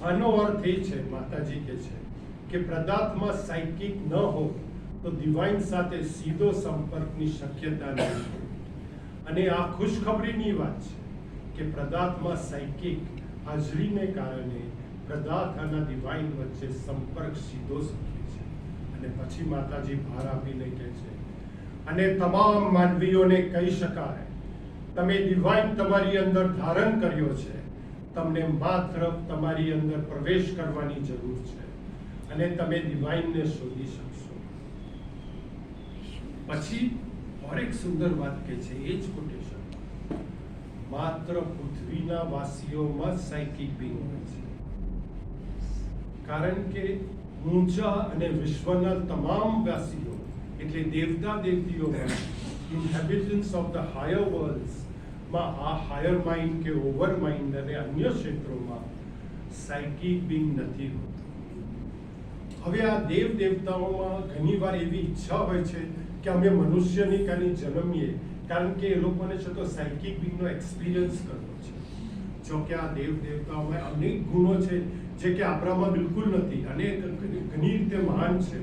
આનો અર્થ એ છે, માતાજી કહે છે કે પદાર્થમાં સાયકિક ન હોય તો ડિવાઇન સાથે સીધો સંપર્કની શક્યતા નથી. અને આ ખુશખબરીની વાત છે કે પદાર્થમાં સાયકિક હાજરીને કારણે પદાર્થ અને ડિવાઇન વચ્ચે સંપર્ક સીધો શક્ય છે. અને પછી માતાજી ભાર આપીને કહે છે, અને તમામ માનવીઓને કહી શકાય, તમે ડિવાઇન તમારી અંદર ધારણ કર્યો છે, તમને માત્ર તમારી અંદર પ્રવેશ કરવાની જરૂર છે અને તમે ડિવાઇનને શોધી શકશો. પછી ઓર એક સુંદર વાત કહે છે, એ જ કોટેશન, માત્ર પૃથ્વીના વાસીઓમાં સાયકિક બિંગ હોય છે. કારણ કે ઊંચા અને વિશ્વના તમામ વાસીઓ એટલે દેવતા દેવતીઓમાં inhabitants of the higher worlds માં આ હાયર માઇન્ડ કે ઓવર માઇન્ડ અને અન્ય ક્ષેત્રોમાં સાયકિક બિંગ નથી હોતું. હવે આ દેવ દેવતાઓમાં ઘણીવાર એવી ઈચ્છા હોય છે કે અમે મનુષ્યની કાની જન્મીએ, કારણ કે એ લોકોને છે તો સાયકિક બિંગનો એક્સપિરિયન્સ કરવો છે. જો કે આ દેવ દેવતાઓમાં અનેક ગુણો છે જે કે આપણામાં બિલકુલ નથી અને ઘણી રીતે મહાન છે,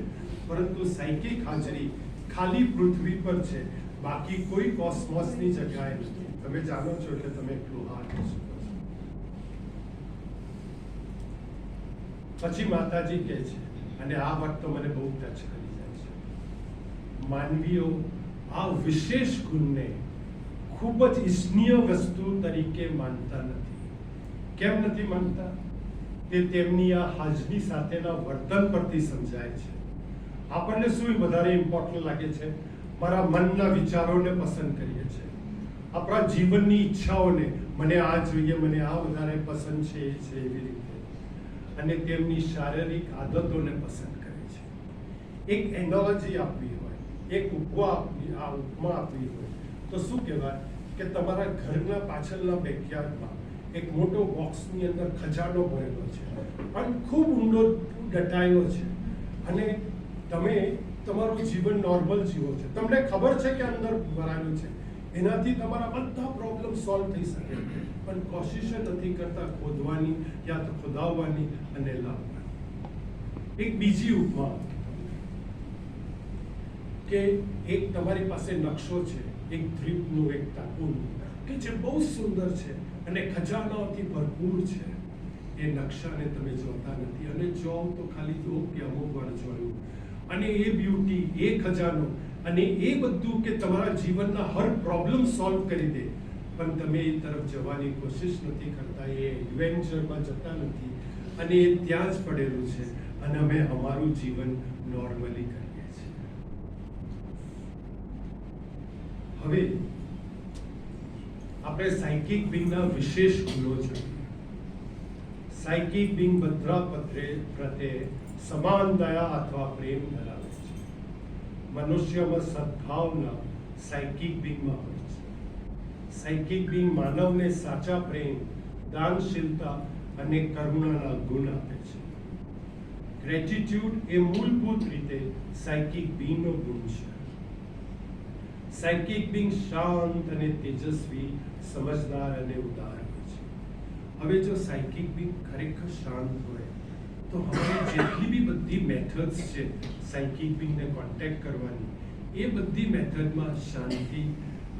પરંતુ સાયકિક હાજરી ખાલી પૃથ્વી પર છે, બાકી કોઈ કોસ્મોસની જગ્યાએ નથી. તમે જાણો છો એટલે તમે એટલું હા કહી શકો છો. પછી માતાજી કહે છે, અને આ વાત તો મને બહુ ટચ કરી જાય છે, માનવીઓ આ વિશેષ ગુણને ખૂબ જ ઈચ્છનીય વસ્તુ તરીકે માનતા નથી. કેમ નથી માનતા? તે તેમની આ હાજરી સાથેના વર્તન પરથી સમજાય છે. આપણને શું વધારે ઇમ્પોર્ટન્ટ લાગે છે? મારા મનના વિચારોને પસંદ કરીએ છીએ, આપણા જીવનની ઈચ્છાઓને, મને આ જોઈએ, મને આ વધારે પસંદ છે, એ છે, એવી રીતે, અને તેમની શારીરિક આદતોને પસંદ કરે છે. એક એનોલોજી આપવી હોય, એક ઉપમા આપવી હોય તો શું કહેવાય કે તમારા ઘરના પાછળના બેકયાર્ડમાં એક મોટો બોક્સની અંદર ખજાનો ભરેલો છે અને ખૂબ ઊંડો દટાયેલો છે, અને તમે તમારું જીવન નોર્મલ જીવો છો, તમને ખબર છે કે અંદર ભરાયેલું છે, એનાથી તમારા બધા પ્રોબ્લેમ સોલ્વ થઈ શકે, પણ કોશિશ નથી કરતા ખોદવાની યા તો ખોદાવવાની અને લાવવાની. એક બીજી ઉપમા કે એક તમારી પાસે નકશો છે, એક દ્વીપનું, એક ટાપુનું, કે જે બહુ સુંદર છે અને ખજાનાઓથી ભરપૂર છે. એ નકશાને તમે જોતા નથી, અને જોવ તો ખાલી જો કે અમુક વાર જોયું, અને એ બ્યુટી, એ ખજાનો અને એ બધું કે તમારા જીવનના હર પ્રોબ્લેમ સોલ્વ કરી દે, પણ તમે એ તરફ જવાની કોશિશ નથી કરતા, એ એડવેન્ચરમાં જતા નથી, અને એ ત્યાં જ પડેલું છે, અને અમે અમારું જીવન નોર્મલી કરીએ છીએ. હવે આપણે સાયકિક બિંગના વિશેષ ગુણો જોઈએ. સાયકિક બિંગ બધા પ્રત્યે સમાન દયા અથવા પ્રેમ ધરાવે છે. મનુષ્યમાં સદભાવના સાયકિક બિંગમાં હોય છે. સાયકિક બિંગ માનવને સાચા પ્રેમ, દાનશીલતા અને કરુણાના ગુણ આપે છે. ગ્રેટિટ્યુડ એ મૂળભૂત રીતે સાયકિક બિંગનો ગુણ છે. સાયકિક બિંગ શાંત અને તેજસ્વી, સમજદાર અને ઉદાર હોય છે. હવે જો સાયકિક બિંગ ખરેખર શાંત હોય તો હવે જેટલી બી બધી મેથડ્સ છે સાયકિક બીંગને કોન્ટેક્ટ કરવાની, એ બધી મેથડમાં શાંતિ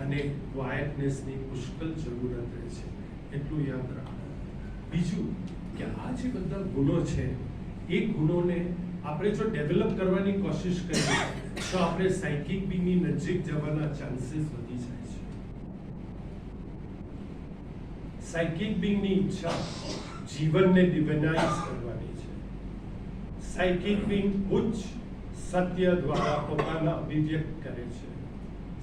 અને ક્વાયટનેસની પુષ્કળ જરૂરત રહે છે, એટલું યાદ રાખો. બીજું કે આ જે બધા ગુણો છે, એ ગુણોને આપણે જો ડેવલપ કરવાની કોશિશ કરીએ તો આપણે સાયકિક બીંગની નજીક જવાના ચાન્સીસ વધી જાય છે. સાયકિક બીંગની ઈચ્છા જીવનને ડિવાઇનાઇઝ કરવાની છે. સાયકિક બીંગ ઉચ્ચ સત્ય દ્વારા પોતાના અભિવ્યક્ત કરે છે.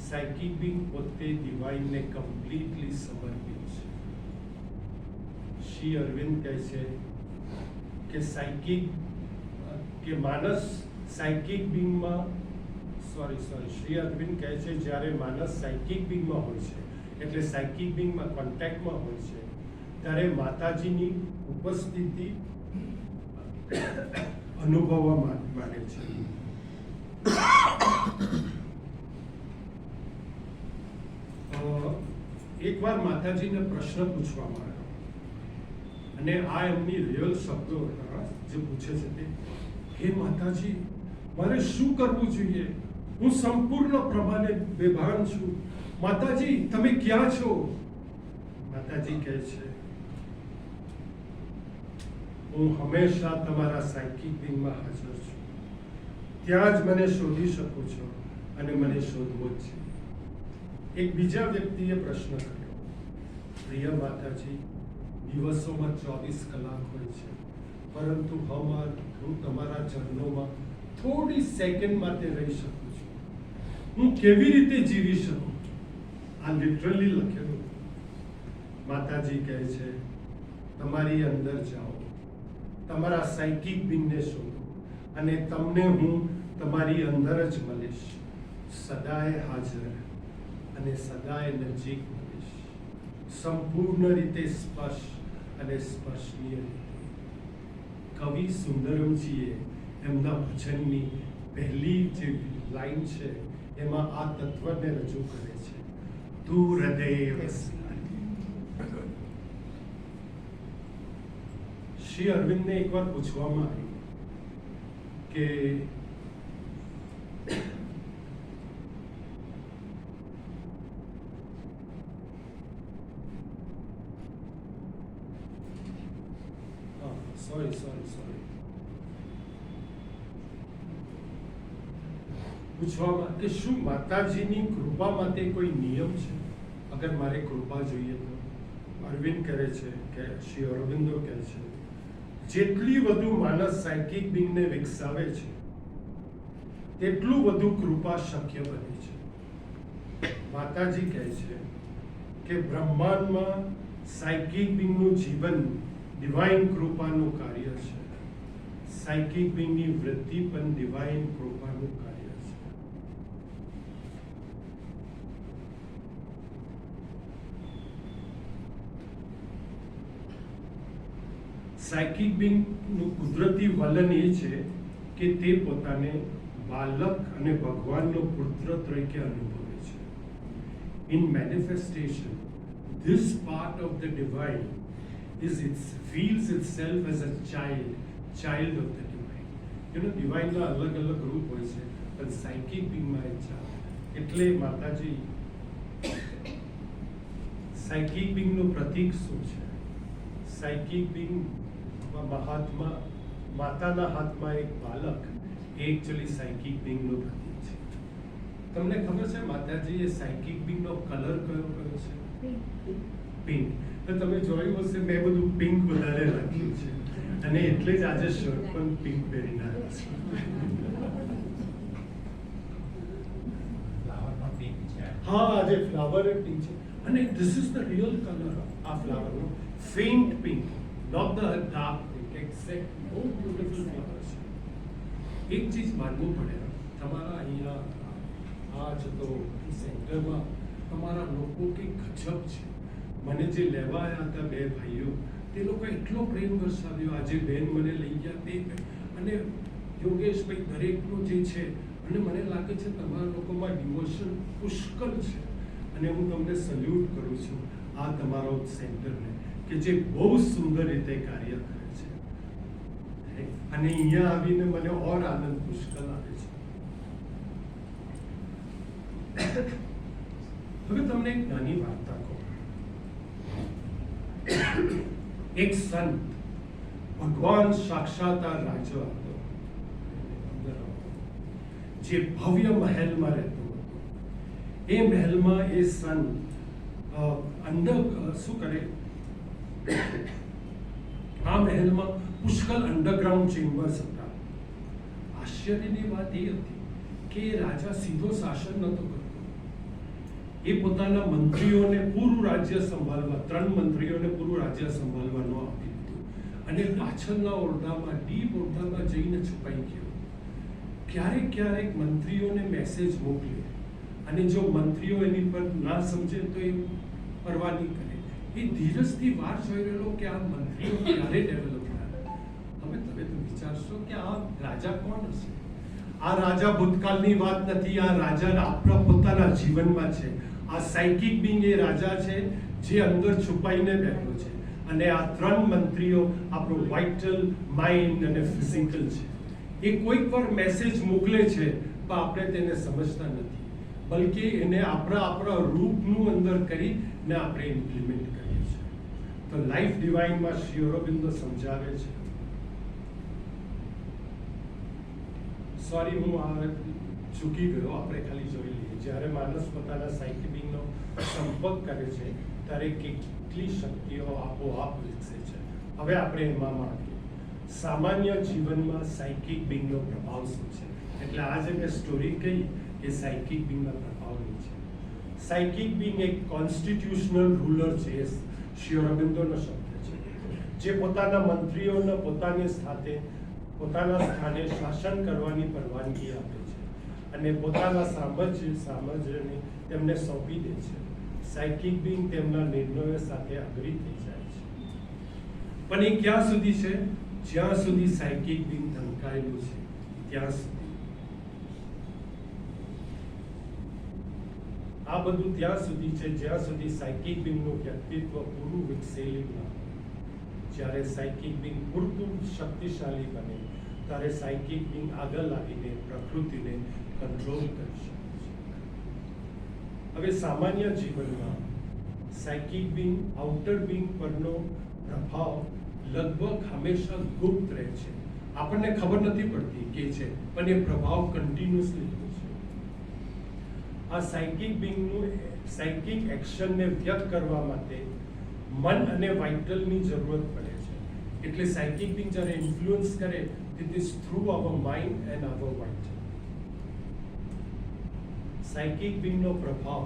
સાયકિક બીંગ પોતે ડિવાઇનને કમ્પ્લીટલી સમર્પિત છે. શ્રી અરવિંદ કહે છે કે માનસ સાયકિક બીંગમાં શ્રી અરવિંદ કહે છે જ્યારે માણસ સાયકિક બીંગમાં હોય છે, એટલે સાયકિક બીંગમાં કોન્ટેક્ટમાં હોય છે, ત્યારે માતાજીની ઉપસ્થિતિ અનુભવવા માંડે છે. એકવાર માતાજીને પ્રશ્ન પૂછવામાં આવ્યો અને આ એમની રિયલ શબ્દો જે પૂછે છે તે, હે માતાજી, મારે શું કરવું જોઈએ? હું સંપૂર્ણ પ્રમાણે બેભાન છું. માતાજી, તમે ક્યાં છો? માતાજી કહે છે, હું હંમેશા તમારા સાયકિક બીંગમાં હાજર છું. ત્યાં જ મને શોધી શકો છો અને મને શોધવો જ છે. એક બીજા વ્યક્તિએ પ્રશ્ન કર્યો, પ્રિય માતાજી, દિવસોમાં 24 કલાક હોય છે, પરંતુ હું તમારા ચરણોમાં થોડી સેકન્ડ માટે રહી શકું છું. હું કેવી રીતે જીવી શકું? આ લિટરલી લખેલું. માતાજી કહે છે, તમારી અંદર જાઓ, તમારા સાયકિક બીંગને શોધો અને તમને હું તમારી અંદર જ મળીશ, સદાય હાજર અને સદાય નજીક મળીશ, સંપૂર્ણ રીતે સ્પષ્ટ અને સ્પર્શનીય રીતે. કવિ સુંદરમજીએ એમના ભજનની પહેલી જે લાઈન છે એમાં આ તત્વને રજૂ કરે છે, તું હૃદય વસનારી. શ્રી અરવિંદને એકવાર પૂછવામાં આવ્યું કે પૂછવામાં કે શું માતાજીની કૃપા માટે કોઈ નિયમ છે? અગર મારે કૃપા જોઈએ તો અરવિંદ કરે છે કે શ્રી અરવિંદો કહે છે, જેટલી વધુ માણસ સાયકિક બીંગને વિકસાવે છે તેટલું વધુ કૃપા શક્ય બને છે. માતાજી કહે છે કે બ્રહ્માંડમાં સાયકિક બીંગનું જીવન ડિવાઇન કૃપાનું કાર્ય છે. સાયકિક બીંગની વૃત્તિ પણ ડિવાઇન કૃપાનું કાર્ય છે. સાયકિક બીંગનું કુદરતી વલણ એ છે કે તે પોતાને બાલક અને ભગવાનનો પુત્ર તરીકે અનુભવે છે. In manifestation, this part of the divine feels itself as a child of the divine. Divine ના અલગ અલગ રૂપ હોય છે, પણ સાયકિક બીંગમાં એક છે. એટલે માતાજી સાયકિક બીંગનું પ્રતીક શું છે? સાયકિક બીંગ માતાના હાથમાં એક બાલક, એકચ્યુઅલી સાયકિક બીંગનું પ્રતીક છે. તમને ખબર છે માતાજીએ સાયકિક બીંગનો કલર કયો છે? પિંક. તો તમે જોયું હશે, મેં બધું પિંક વધારે રાખ્યું છે અને એટલે જ આજે શર્ટ પણ પિંક પહેરીને આવ્યો છે. હા, આજે ફ્લાવર પિંક છે અને this is the real colour આ ફ્લાવરનો, faint pink, not the dark pink, exact, બહુ બ્યુટીફુલ ફ્લાવર છે. એક ચીજ માનવું પડે, તમારા અહીંયા આ જતો સેન્ટરમાં તમારા લોકો કંઈક ગજબ છે. મને જે લેવા આવ્યા હતા બે ભાઈઓ, તે લોકો એટલો પ્રેમ વરસાવ્યો. આજે બેન મને લઈ ગયા તે, અને યોગેશભાઈ દરેકનો જે છે, અને મને લાગે છે તમારા લોકોમાં ડિવોશન પુષ્કળ છે અને હું તમને સલ્યુટ કરું છું આ તમારો સેન્ટરને કે જે બહુ સુંદર રીતે કાર્ય કરે છે. અને અહીંયા આવીને મને ઓર આનંદ પુષ્કળ આવે છે. હવે તમને એક નાની વાર્તા કહું. એક સંત ભગવાન સાક્ષાત રાજા હતો, જે ભવ્ય મહેલમાં રહેતો હતો. એ મહેલમાં એ સંત શું કરે, આ મહેલમાં પુષ્કળ અંડરગ્રાઉન્ડ ચેમ્બર્સ હતા. આશ્ચર્યની વાત એ હતી કે રાજા સીધો શાસન નહોતો કરતો. એ પોતાના મંત્રીઓને પૂરું રાજ્ય સંભાળવા, 3 મંત્રીઓને પૂરું રાજ્ય સંભાળવાનું આપી દીધું અને પાછળના ઓરડામાં, ડીપ ઓરડામાં જઈને છુપાઈ ગયો. ક્યારેક મંત્રીઓને મેસેજ મોકલે અને જો મંત્રીઓ એની પર ના સમજે તો એ પરવા નહીં કરે. એ ધીરજથી વાર જોઈ રહેલો કે આ મંત્રીઓ ક્યારે ડેવલપ થાય. હવે તમે તો વિચારશો કે આ રાજા કોણ હશે? આ રાજા ભૂતકાળની વાત નથી, આ રાજા આપણા પોતાના જીવનમાં છે. આ સાયકિક બિંગ એ રાજા છે જે અંદર છુપાઈને બેઠો છે અને આ 3 મંત્રીઓ આપણો વાઇટલ, માઇન્ડ અને ફિઝિકલ છે. એ કોઈક વાર મેસેજ મોકલે છે પણ આપણે તેને સમજતા નથી, બલકે એને આપણા રૂપનું અંદર કરીને આપણે ઇમ્પ્લિમેન્ટ કરીએ છીએ. તો લાઈફ ડિવાઇનમાં શ્રી અરવિંદો સમજાવે છે. સોરી, હું આ ચૂકી ગયો, આપણે ખાલી જોઈ લઈએ. જ્યારે માણસ પોતાના સાયકિક બિંગનો સંપર્ક કરે છે ત્યારે કેટલી શક્તિઓ આપોઆપ વિકસે છે. હવે આપણે એમાં માગીએ સામાન્ય જીવનમાં સાયકિક બિંગનો પ્રભાવ શું છે. એટલે આજે મેં સ્ટોરી કહી કે સાયકિક બિંગના પ્રભાવની છે. સાયકિક બિંગ એક કોન્સ્ટિટ્યુશનલ રૂલર છે, શ્રી અરવિંદોનો શબ્દ છે, જે પોતાના મંત્રીઓને પોતાના સ્થાને શાસન કરવાની પરવાનગી આપે છે અને પોતાના સામ્રાજ્યને તેમને સોંપી દે છે. સાયકિક બિંગ તેમના નિર્ણયો સાથે અગ્રી થઈ જાય છે. પણ એ ક્યાં સુધી છે? જ્યાં સુધી સાયકિક બિંગ ઢંકાયેલું છે ત્યાં સુધી. આ બધું ત્યાં સુધી છે જ્યાં સુધી સાયકિક બિંગનું વ્યક્તિત્વ પૂરું વિકસેલું ના હોય. જ્યારે સાયકિક બિંગ પૂરતું શક્તિશાળી બને ત્યારે સાયકિક બિંગ આગળ આવીને પ્રકૃતિને કંટ્રોલ કરી શકે છે. હવે સામાન્ય જીવનમાં સાયકિક બિંગ આઉટર બિંગ પરનો પ્રભાવ લગભગ હંમેશા ગુપ્ત રહે છે. આપણને ખબર નથી પડતી કે છે, પણ એ પ્રભાવ કન્ટિન્યુઅસલી હોય છે. આ સાયકિક બિંગનું સાયકિક એક્શનને વ્યક્ત કરવા માટે મન અને વાઇટલની જરૂરત પડે છે. એટલે સાયકિક બિંગ જ્યારે ઇન્ફ્લુઅન્સ કરે, it is through our mind and our vital. Psychic બિંગનો પ્રભાવ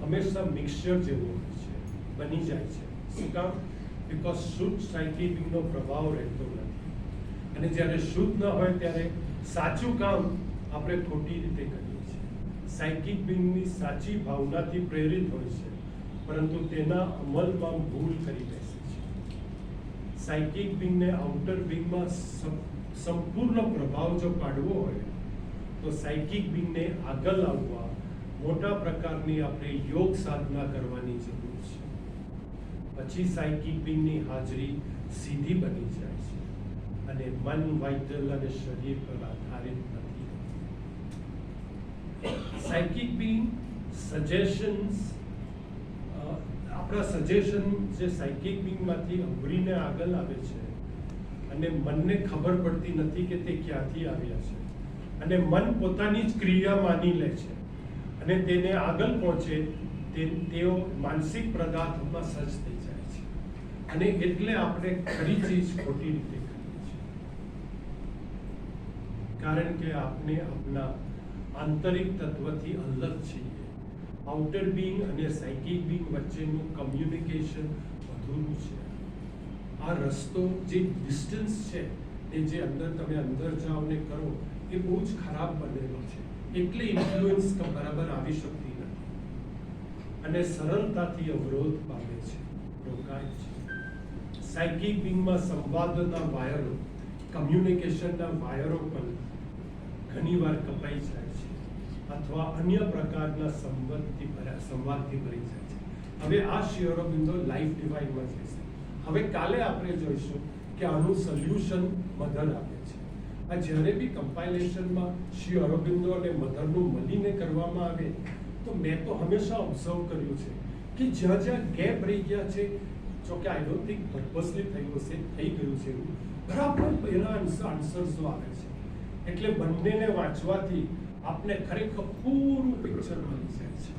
હંમેશા મિક્સચર જેવો હોય છે, બની જાય છે. શું કામ? બિકોઝ શુદ્ધ સાયકિક બિંગનો પ્રભાવ રહેતો નથી અને જ્યારે શુદ્ધ ન હોય ત્યારે સાચું કામ આપણે ખોટી રીતે કરીએ છીએ. સાયકિક બિંગની સાચી ભાવનાથી પ્રેરિત હોય છે, પરંતુ તેના અમલમાં ભૂલ કરી બેસે છે. સાયકિક બિંગને આઉટર બિંગમાં સંપૂર્ણ પ્રભાવ જો પાડવો હોય તો સાયકિક બિંગને આગળ લાવવા મોટા પ્રકારની આપણે યોગ સાધના કરવાની જરૂર છે. પછી સાયકિક બિંગની હાજરી સીધી બની જાય છે અને મન, વાઇટલ અને શરીર પર આધારિત નથી. સાયકિક બિંગ સજેશન્સ, આપણા સજેશન જે સાયકિક બિંગમાંથી ઉભરીને આગળ આવે છે અને મનને ખબર પડતી નથી કે તે ક્યાંથી આવ્યા છે અને મન પોતાની જ ક્રિયા માની લે છે અને તેને આગળ પહોંચે તેઓ માનસિક પદાર્થોમાં સજ્જ થઈ જાય છે અને એટલે આપણે ખરી ચીજ ખોટી રીતે કરીએ છીએ. કારણ કે આપણે આપણા આંતરિક તત્વથી અલગ છીએ. આઉટર બિંગ અને સાયકિક બિંગ વચ્ચેનું કમ્યુનિકેશન અધૂરું છે. આ રસ્તો જે ડિસ્ટન્સ છે એ જે તમે અંદર જાઓ ને કરો એ બહુ જ ખરાબ બનેલો છે. એટલે ઇન્ફ્લુઅન્સ બરાબર આવી શકતી નથી અને સરળતાથી અવરોધ પામે છે, રોકાય છે. સાયકિક બિંગમાં સંવાદના વાયરો, કમ્યુનિકેશનના વાયરો પણ ઘણીવાર કપાઈ જાય છે અથવા અન્ય પ્રકારના સંવાદથી ભરી જાય છે. હવે આ શ્રી અરવિંદો લાઈફ ડિવાઇનમાં જશે. હવે કાલે આપણે જોઈશું કે આનું સોલ્યુશન મધર આપે છે. આ જ્યારે બી કમ્પાઇલેશનમાં શ્રી અરવિંદો અને મધરનું મળીને કરવામાં આવે તો મેં તો હંમેશા ઓબ્ઝર્વ કર્યું છે કે જ્યાં જ્યાં ગેપ રહી ગયા છે, જો કે આઈ ડોન્ટ થિંક પર્પસલી થયું હશે, થઈ ગયું છે એવું, બરાબર એના આન્સર્સ આવે છે. એટલે બંનેને વાંચવાથી આપને ખરેખર પૂરું પિક્ચર મળી જાય છે.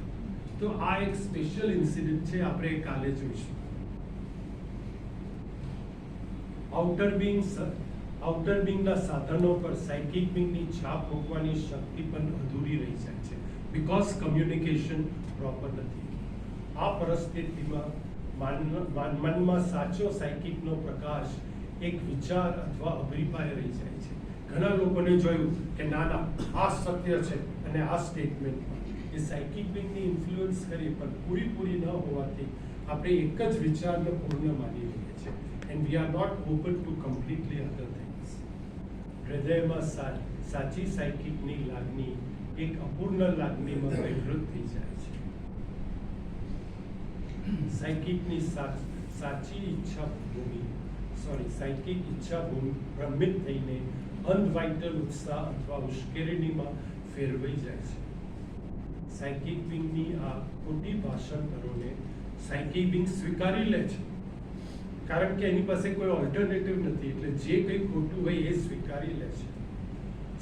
તો આ એક સ્પેશિયલ ઇન્સિડન્ટ છે, આપણે કાલે જોઈશું. આઉટર બીંગના સાધનો પર સાયકિક બીંગની છાપ મૂકવાની શક્તિ પણ અધૂરી રહી જાય છે, બીકોઝ કમ્યુનિકેશન પ્રોપર નથી. આ પરિસ્થિતિમાં મનમાં સાચો સાયકિકનો પ્રકાશ એક વિચાર અથવા અભિપ્રાય રહી જાય છે. ઘણા લોકોને જોયું કે ના ના આ સત્ય છે અને આ સ્ટેટમેન્ટમાં એ સાયકિક બીંગની ઇન્ફ્લુઅન્સ કરી પણ પૂરી ન હોવાથી આપણે એક જ વિચારને પૂર્ણ માની લઈએ છીએ, and we are not open to completely other things. હૃદયમાં સાચી સાયકિકની લાગણી એક અપૂર્ણ લાગણીમાં વિકૃત થઈ જાય છે. સાયકિકની સાચી સાયકિક ઈચ્છા ભ્રમિત થઈને અનવાઇટલ ઉત્સાહ અથવા ઉશ્કેરણીમાં ફેરવાઈ જાય છે. સાયકિક બીંગની આ ખોટી ભાષાંતરોને સાયકિક બીંગ સ્વીકારી લે છે, કારણ કે એની પાસે કોઈ ઓલ્ટરનેટિવ નથી, એટલે જે કંઈ ખોટું હોય એ સ્વીકારી લે છે.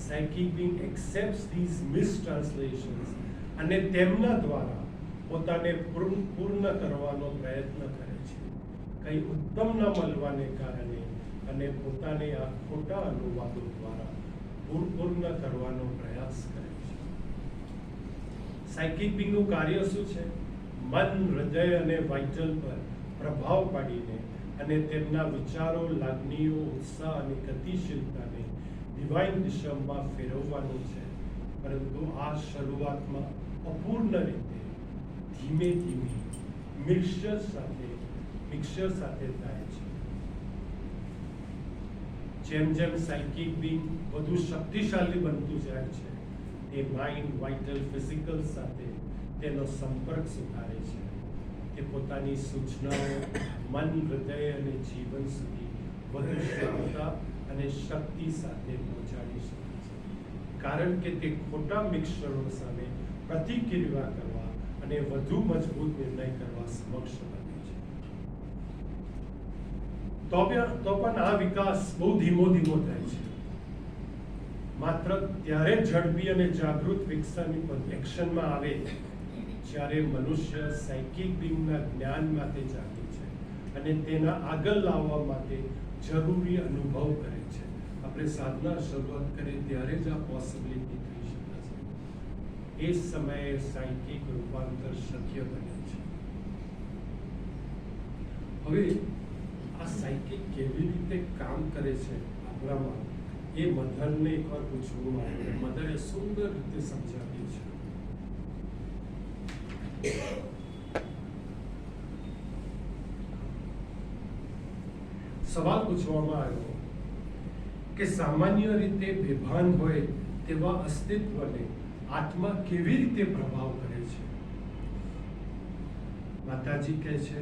સાયકિક બીંગ એક્સેપ્ટ્સ ધીઝ મિસટ્રાન્સલેશન્સ અને તેમના દ્વારા પોતાને પૂર્ણ કરવાનો પ્રયત્ન કરે છે, કંઈ ઉત્તમ ન મળવાને કારણે, અને પોતાને આ ખોટા અનુવાદો દ્વારા પૂર્ણ કરવાનો પ્રયાસ કરે છે. સાયકિક બીંગનું કાર્ય શું છે? મન, હૃદય અને વાઇટલ પર પ્રભાવ પાડીને અને તેમના વિચારો, લાગણીઓ, ઉત્સાહ અને ગતિશીલતાને ડિવાઇન દિશામાં ફેરવવાનું છે. પરંતુ આ શરૂઆતમાં અપૂર્ણ રીતે ધીમે ધીમે મિક્સચર સાથે થાય છે. જેમ જેમ સાયકિક બીંગ વધુ શક્તિશાળી બનતું જાય છે, તે માઇન્ડ, વાઇટલ, ફિઝિકલ સાથે તેનો સંપર્ક સુધારે છે. તે પોતાની સૂચનાઓ મન, હૃદય અને જીવન સુધી વધુ ક્ષમતા અને શક્તિ સાથે પહોંચાડી શકે છે, કારણ કે તે ખોટા મિક્સચરો સામે પ્રતિક્રિયા કરવા અને વધુ મજબૂત નિર્ણય કરવા સમક્ષ બને છે. તો પણ આ વિકાસ બહુ ધીમો થાય છે. માત્ર ત્યારે ઝડપી અને જાગૃત એક્શનમાં આવે જ્યારે મનુષ્ય સાયકિક બીંગના જ્ઞાન માટે જાગે છે અને તેના આગળ લાવવા માટે જરૂરી અનુભવ કરે છે. આપણે સાધના શરૂઆત કરીએ ત્યારે જ આ પોસિબિલિટી થઈ શકે છે. એ સમયે સાયકિક રૂપાંતર શક્ય બને છે. હવે આ સાયકિક કેવી રીતે કામ કરે છે આપણામાં, એ મધરને એકવાર પૂછવું આવે. મધરે સુંદર રીતે સમજાવ્યું છે. સવાલ પૂછવામાં આવ્યો કે સામાન્ય રીતે બેભાન હોય તેવા અસ્તિત્વને આત્મા કેવી રીતે પ્રભાવ કરે છે. માતાજી કહે છે,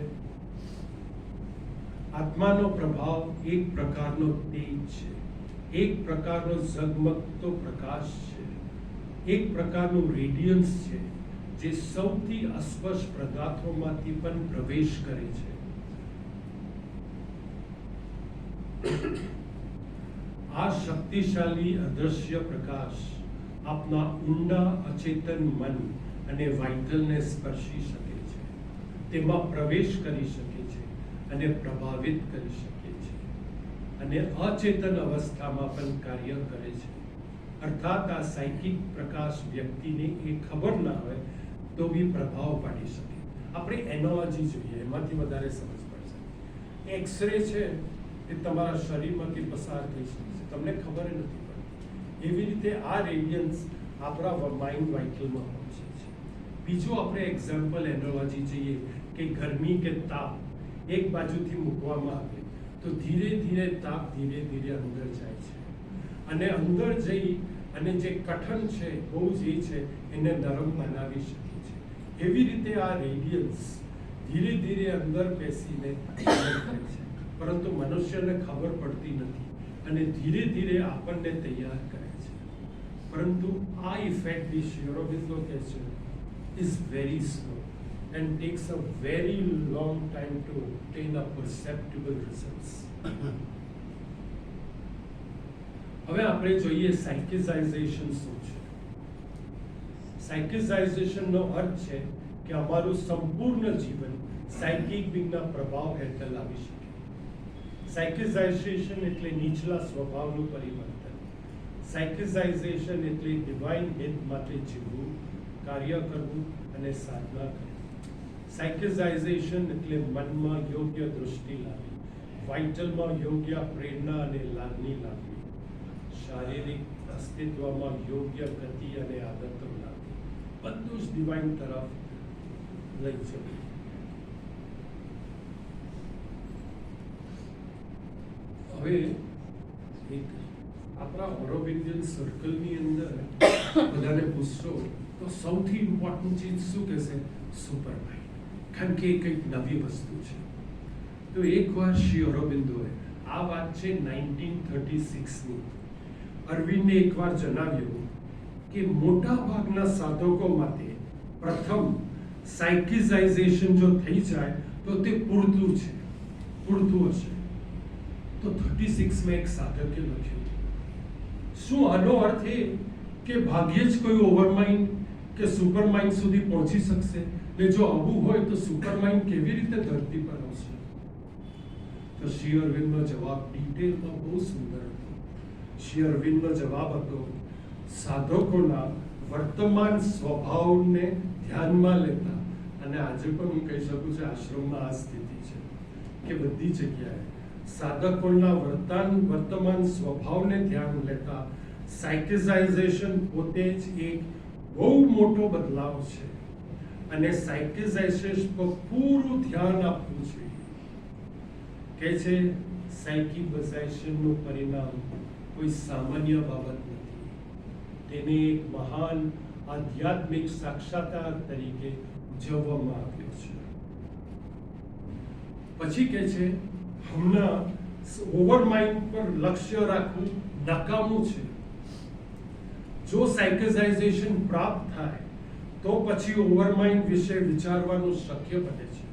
આત્માનો પ્રભાવ એક પ્રકારનો તેજ છે, એક પ્રકારનો ઝગમગતો પ્રકાશ છે, એક પ્રકારનું રેડિયન્સ છે જે સૌથી અસ્પષ્ટ પદાર્થોમાંથી પણ પ્રવેશ કરે છે. આ શક્તિશાળી અદૃશ્ય પ્રકાશ આપના ઊંડા અચેતન મન અને વાઇટલને સ્પર્શી શકે છે, તેમાં પ્રવેશ કરી શકે છે અને પ્રભાવિત કરી શકે છે, અને અચેતન અવસ્થામાં પણ કાર્ય કરે છે. અર્થાત આ સાયકિક પ્રકાશ વ્યક્તિને એ ખબર ના હોય તો બી પ્રભાવ પાડી શકે. આપણે એનોલોજી જોઈએ, એમાંથી વધારે સમજ પડશે. એક્સરે છે એ તમારા શરીરમાંથી પસાર થઈ શકે છે, તમને ખબર નથી પડતી. એવી રીતે આ રેડિયન્સ આપણા માઇન્ડ વાઇટલમાં પહોંચે છે. બીજું આપણે એક્ઝામ્પલ એનોલોજી જોઈએ કે ગરમી કે તાપ એક બાજુથી મૂકવામાં આવે તો ધીરે ધીરે તાપ ધીરે ધીરે અંદર જાય છે, અને અંદર જઈ અને જે કઠણ છે બહુ જે છે એને નરમ બનાવી શકે છે. એવી રીતે આ રેડિયન્સ ધીરે ધીરે અંદર બેસીને કરે છે, પરંતુ મનુષ્યને ખબર પડતી નથી. અને ધીરે ધીરે આપણને તૈયાર કરે છે. પરંતુ આ ઇફેક્ટ શ્રી અરવિંદો કહે છે is very slow and takes a very long time to obtain a perceptible results. હવે આપણે જોઈએ સાયકિઝાઇઝેશન શું છે. સાયકિઝાઇઝેશનનો અર્થ છે કે અમારું સંપૂર્ણ જીવન સાયકિક વિંગના પ્રભાવ હેઠળ આવી શકે. સાયકિઝાઇઝેશન એટલે નીચલા સ્વભાવનું પરિવર્તન. સાયકિઝાઇઝેશન એટલે ડિવાઇન હિત માટે જીવવું, કાર્ય કરવું અને સાધના કરવી. સાયકિઝાઇઝેશન એટલે મનમાં યોગ્ય દૃષ્ટિ લાવવી, વાઇટલમાં યોગ્ય પ્રેરણા અને લાગણી લાવવી, શારીરિક અસ્તિત્વમાં યોગ્ય ગતિ અને આદતો લાવવી, બધું જ ડિવાઇન તરફ લઈ જવું. હવે એક આપણા ઓરોબિંદિયન સર્કલની અંદર બધાને પૂછશો તો સૌથી ઇમ્પોર્ટન્ટ ચીજ શું કહેશે? Super mind. કારણ કે એ કંઈક નવી વસ્તુ છે. તો એકવાર શ્રી અરવિંદોએ આ વાત છે 1936ની. અરવિંદે એકવાર જણાવ્યું કે મોટા ભાગના સાધકો માટે પ્રથમ સાયકિઝાઇઝેશન જો થઈ જાય તો તે પૂરતું હશે. તો 36માં એક સાધકે લખ્યું, શું આનો અર્થ એ કે ભાગ્યે જ કોઈ ઓવરમાઇન્ડ કે સુપરમાઇન્ડ સુધી પહોંચી શકશે? ને જો આવું હોય તો સુપરમાઇન્ડ કેવી રીતે ધરતી પર આવશે? તો શ્રી અરવિંદનો જવાબ ડિટેલમાં બહુ સુંદર હતો. શ્રી અરવિંદનો જવાબ હતો, સાધકોના વર્તમાન સ્વભાવને ધ્યાનમાં લેતા, અને આજે પણ હું કહી શકું છું આશ્રમમાં આ સ્થિતિ છે કે બધી જગ્યાએ સાધકોના વર્તમાન સ્વભાવને ધ્યાન લેતા સાયકિઝાઇઝેશન પોતે જ એક બહુ મોટો બદલાવ છે. અને સાયકિઝાઇઝેશન પર પૂરું ધ્યાન આપવું જોઈએ. કહે છે સાયકિઝાઇઝેશનનું પરિણામ કોઈ સામાન્ય બાબત નથી. તેને એક મહાન આધ્યાત્મિક સાક્ષાત્કાર તરીકે ઉજવવામાં આવ્યો છે. પછી કહે છે હમણાં ઓવરમાઇન્ડ પર લક્ષ્ય રાખવું નકામું છે. જો સાયકિઝાઇઝેશન પ્રાપ્ત થાય તો પછી ઓવરમાઇન્ડ વિશે વિચારવાનું શક્ય બને છે.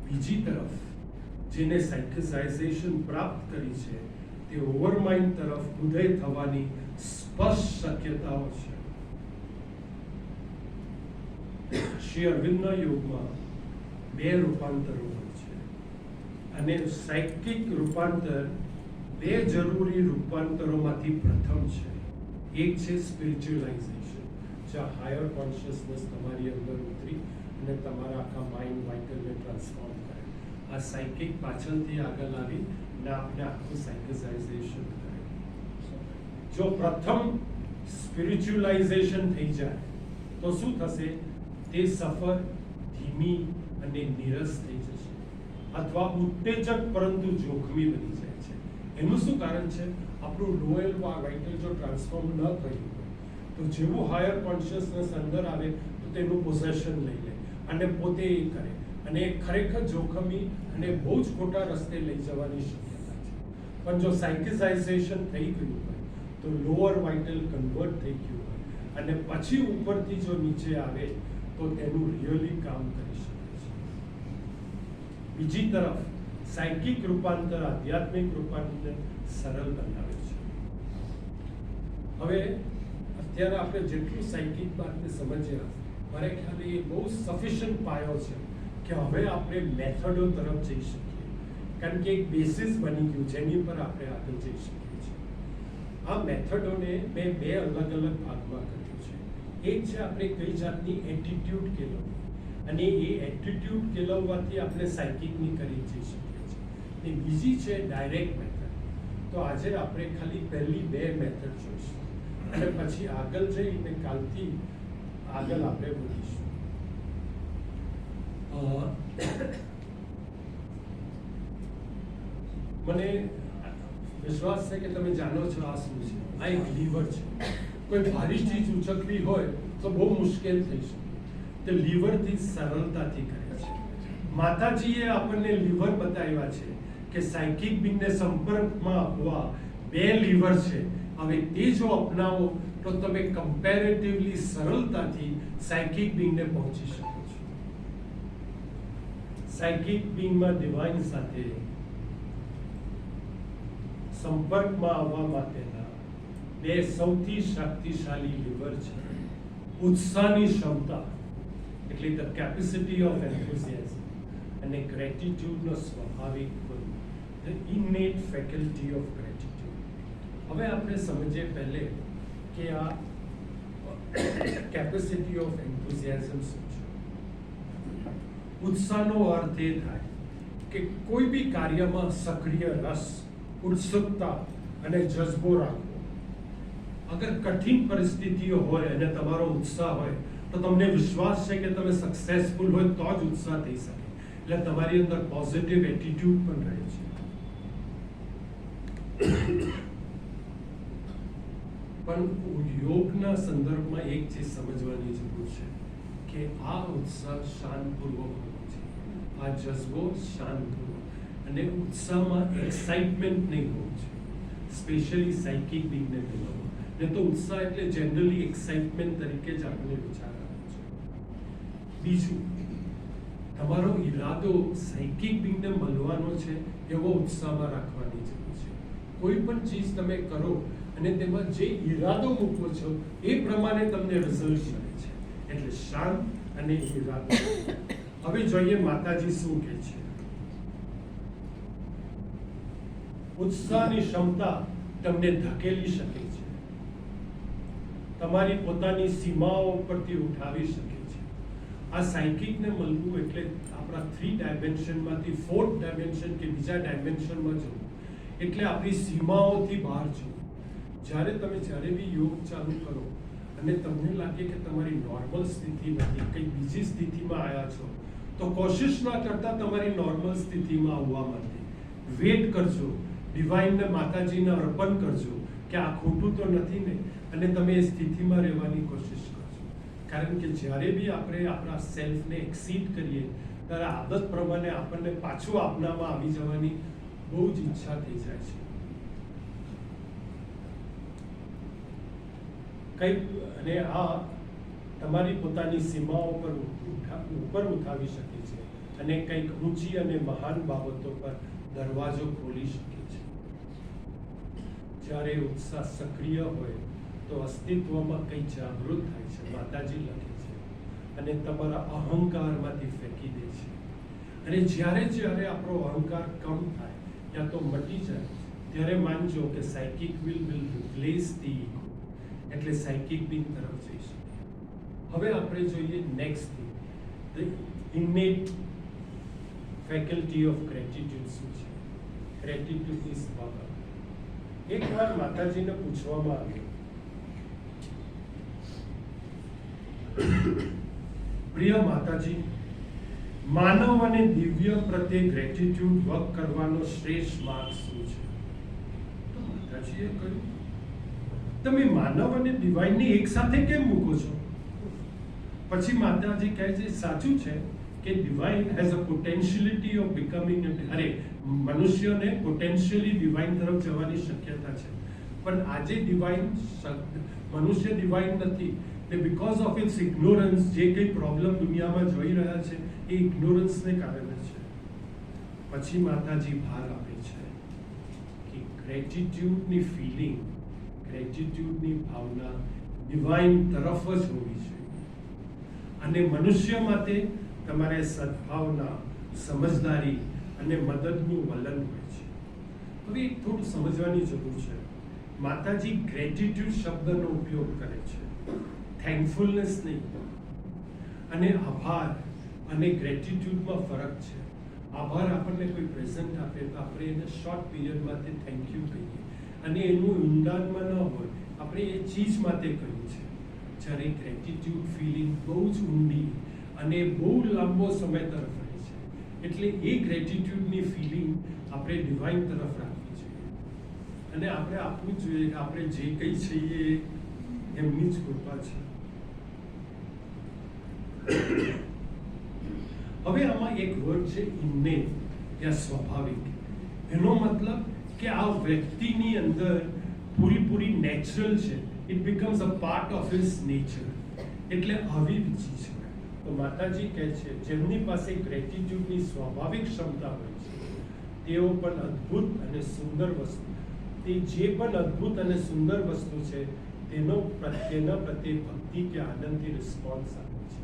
બીજી તરફ જેને સાયકિઝાઇઝેશન પ્રાપ્ત કરી છે તે ઓવરમાઇન્ડ તરફ ઉદય થવાની સ્પષ્ટ શક્યતાઓ છે. શ્રી અરવિંદના યોગમાં બે રૂપાંતરો હોય છે અને સાયકિક રૂપાંતર બે જરૂરી રૂપાંતરોમાંથી પ્રથમ છે. એક છે સ્પિરિચ્યુઅલાઇઝેશન, જ્યાં હાયર કોન્શિયસનેસ તમારી અંદર ઉતરી અને તમારા આખા માઇન્ડ વાઇટલને ટ્રાન્સફોર્મ કરે. આ સાયકિક પાછળથી આગળ આવી અને આપણે આખું સાયકિઝાઇઝેશન કરે. જો પ્રથમ સ્પિરિચ્યુઅલાઇઝેશન થઈ જાય તો શું થશે? તે સફર ધીમી અને નીરસ થઈ જશે અથવા ઉત્તેજક પરંતુ જોખમી બની જાય છે. એનું શું કારણ છે? આપણું લોયર વાઇટલ જો ટ્રાન્સફોર્મ ન થયું હોય તો જેવું હાયર કોન્શિયસનેસ અંદર આવે તો તેનું પોઝેશન લઈ લે અને પોતે એ કરે અને એ ખરેખર જોખમી અને બહુ જ ખોટા રસ્તે લઈ જવાની શક્યતા છે. પણ જો સાયકિઝાઇઝેશન થઈ ગયું હોય તો લોઅર વાઇટલ કન્વર્ટ થઈ ગયું હોય અને પછી ઉપરથી જો નીચે આવે તો તેનું રિયલી કામ કરી શકે છે. બીજી તરફ સાયકિક રૂપાંતર આધ્યાત્મિક રૂપાંતર સરળ બનાવે છે. હવે અત્યારે આપણે જેટલું સાયકિક વાતને સમજ્યા, મારે ખ્યાલે એ બહુ સફિશિયન્ટ પાયો છે કે હવે આપણે મેથડો તરફ જઈ શકીએ. કારણ કે એક બેસિસ બની ગયું જેની પર આપણે આગળ જઈ શકીએ છીએ. આ મેથડોને મેં બે અલગ અલગ ભાગમાં કર્યું છે. એક છે આપણે કઈ જાતની એટીટ્યુડ કેળવવી, અને એ એટીટ્યુડ કેળવવાથી આપણે સાયકિકની કરી જઈ શકીએ છીએ. અને બીજી છે ડાયરેક્ટ મેથડ. તો આજે આપણે ખાલી પહેલી બે મેથડ જોઈશું અને પછી આગળ જઈને કાલથી આગળ આપણે વધીશું. મને વિશ્વાસ છે કે તમે જાણો છો આ શું છે. આ એક લીવર છે. કોઈ ભારી ચીજ ઉચકવી હોય તો બહુ મુશ્કેલ થઈ શકે, તે લીવરથી સરળતાથી કરે છે. માતાજીએ આપણને લીવર બતાવ્યા છે કે સાયકિક બીંગને સંપર્કમાં આવવા બે લીવર છે, હવે તે જો અપનાવો તો તમે કમ્પેરેટિવલી સરળતાથી સાયકિક બીંગને પહોંચી શકો છો. સાયકિક બીંગમાં ડિવાઇન સાથે સંપર્કમાં આવવા માટેના બે સૌથી શક્તિશાળી લીવર છે. ઉત્સાહની ક્ષમતા એટલે ધ કેપેસિટી ઓફ એન્થુઝિયાઝમ અને ગ્રેટિટ્યુડનો સ્વાભાવિક ગુણ, ધ ઇનેટ ફેકલ્ટી ઓફ ગ્રેટિટ્યુડ. હવે આપણે સમજીએ પહેલે કે આ કેપેસિટી ઓફ એન્થુઝિયાઝમ શું છે. ઉત્સાહનો અર્થ એ થાય કે કોઈ બી કાર્યમાં સક્રિય રસ, ઉત્સુકતા અને જજ્બો રાખવો. અગર કઠિન પરિસ્થિતિઓ હોય અને તમારો ઉત્સાહ હોય તો તમને વિશ્વાસ છે કે તમે સક્સેસફુલ હોય તો જ ઉત્સાહ થઈ શકે, એટલે તમારી અંદર પોઝિટિવ એટીટ્યુડ પણ રહે છે. પણ યોગના સંદર્ભમાં એક ચીજ સમજવાની જરૂર છે કે આ ઉત્સાહ શાંતપૂર્વક હોવો છે, આ જજ્બો શાંતપૂર્વક, અને ઉત્સાહમાં એક્સાઇટમેન્ટ નહીં હોવું છે, સ્પેશિયલી સાયકિક બીંગને કહેવામાં. ને તો ઉત્સાહ એટલે જનરલી એક્સાઇટમેન્ટ તરીકે જ આપણને વિચાર આવે છે. બીજું, તમારો ઈરાદો સાયકિક બીંગને મળવાનો છે એવો ઉત્સાહમાં રાખવાની જરૂર છે. કોઈ પણ ચીજ તમે કરો અને તેમાં જે ઈરાદો મૂકો છો એ પ્રમાણે તમને રિઝલ્ટ મળે છે, એટલે શાંત અને ઈરાદો. હવે જોઈએ માતાજી શું કહે છે. ઉત્સાહની ક્ષમતા તમને ધકેલી શકે છે, તમારી પોતાની સીમાઓ પરથી ઉઠાવી શકે છે. આ સાયકિકને મળવું એટલે આપણા 3 ડાયમેન્શનમાંથી 4th ડાયમેન્શન કે બીજા ડાયમેન્શનમાં જવું, એટલે આપણી સીમાઓથી બહાર જવું. જ્યારે બી યોગ ચાલુ કરો અને તમને લાગે કે તમારી નોર્મલ સ્થિતિ નથી, કંઈ બીજી સ્થિતિમાં આવ્યા છો, તો કોશિશ ના કરતા તમારી નોર્મલ સ્થિતિમાં આવવા માટે વેટ કરજો, ડિવાઇનને માતાજીને અર્પણ કરજો કે આ ખોટું તો નથી ને, અને તમે એ સ્થિતિમાં રહેવાની કોશિશ કરજો. કારણ કે જ્યારે બી આપણે આપણા સેલ્ફને એક્સીડ કરીએ ત્યારે આદત પ્રમાણે આપણને પાછું આપનામાં આવી જવાની બહુ જ ઈચ્છા થઈ જાય છે. કંઈક અને આ તમારી પોતાની સીમાઓ પર ઉપર ઉઠાવી શકે છે અને કંઈક ઊંચી અને મહાન બાબતો પર દરવાજો ખોલી શકે છે. જ્યારે ઉત્સાહ સક્રિય હોય તો અસ્તિત્વમાં કંઈ જાગૃત થાય છે, માતાજી લખે છે, અને તમારા અહંકારમાંથી ફેંકી દે છે. અને જ્યારે આપણો અહંકાર કમ થાય યા તો મટી જાય ત્યારે માનજો કે psychic will replace the ego, એટલે સાયકિક બીંગ તરફ જઈ શકે. હવે આપણે જોઈએ next thing, the ઇનેટ faculty of gratitude શું છે. ગ્રેટિટ્યુડની સ્વભાવ. એકવાર માતાજીને પૂછવામાં આવ્યું, પ્રિય માતાજી, માનવ અને દિવ્ય પ્રત્યે ગ્રેટિટ્યુડ વર્ક કરવાનો શ્રેષ્ઠ માર્ગ શું છે? તો માતાજીએ કહ્યું, તમે માનવ અને ડિવાઇનને એક સાથે કેમ મૂકો છો? પછી માતાજી કહે છે, સાચું છે કે divine has a potentiality of becoming, મનુષ્યને પોટેન્શિયલી ડિવાઇન તરફ જવાની શક્યતા છે, પણ આજે મનુષ્ય ડિવાઇન નથી. બીકોઝ ઓફ ઇટ્સ ઇગ્નોરન્સ જે કંઈ પ્રોબ્લેમ દુનિયામાં જોઈ રહ્યા છે એ ઇગ્નોરન્સને કારણે છે. પછી માતાજી ભાર આપે છે કે ગ્રેટિટ્યુડની ફિલિંગ, ગ્રેટિટ્યુડની ભાવના ડિવાઇન તરફ જ હોવી જોઈએ, અને મનુષ્ય માટે તમારે સદભાવના, સમજદારી અને મદદનું વલણ હોય છે. હવે થોડું સમજવાની જરૂર છે. માતાજી ગ્રેટિટ્યુડ શબ્દનો ઉપયોગ કરે છે, થેન્કફુલનેસ નહીં. અને આભાર અને ગ્રેટિટ્યુડમાં ફરક છે. આભાર આપણને કોઈ પ્રેઝન્ટ આપે તો આપણે એને શોર્ટ પીરિયડમાંથી થેન્ક યુ કહીએ, અને એનું ઊંડાણમાં ન હોય આપણે એ ચીજ માટે કહ્યું છે. જ્યારે ગ્રેટિટ્યુડ ફિલિંગ બહુ જ ઊંડી અને બહુ લાંબો સમય તરફ રહે છે, એટલે એ ગ્રેટિટ્યુડની ફિલિંગ આપણે ડિવાઇન તરફ રાખવી જોઈએ, અને આપણે આપવું જોઈએ કે આપણે જે કંઈ છીએ એમની જ કૃપા છે. હવે આમાં એક વર્ડ છે ઇન્નેટ, યા સ્વાભાવિક. એનો મતલબ કે આ વ્યક્તિની અંદર પૂરી નેચરલ છે. It becomes a part of his nature. એટલે આવી ચીજ છે. તો માતાજી કહે છે જેમની પાસે ગ્રેટિટ્યુડની સ્વાભાવિક ક્ષમતા હોય છે તેઓ પણ અદ્ભુત અને સુંદર વસ્તુ, તે જે પણ અદ્ભુત અને સુંદર વસ્તુ છે તેના પ્રત્યે ભક્તિ કે આનંદથી રિસ્પોન્સ આપે છે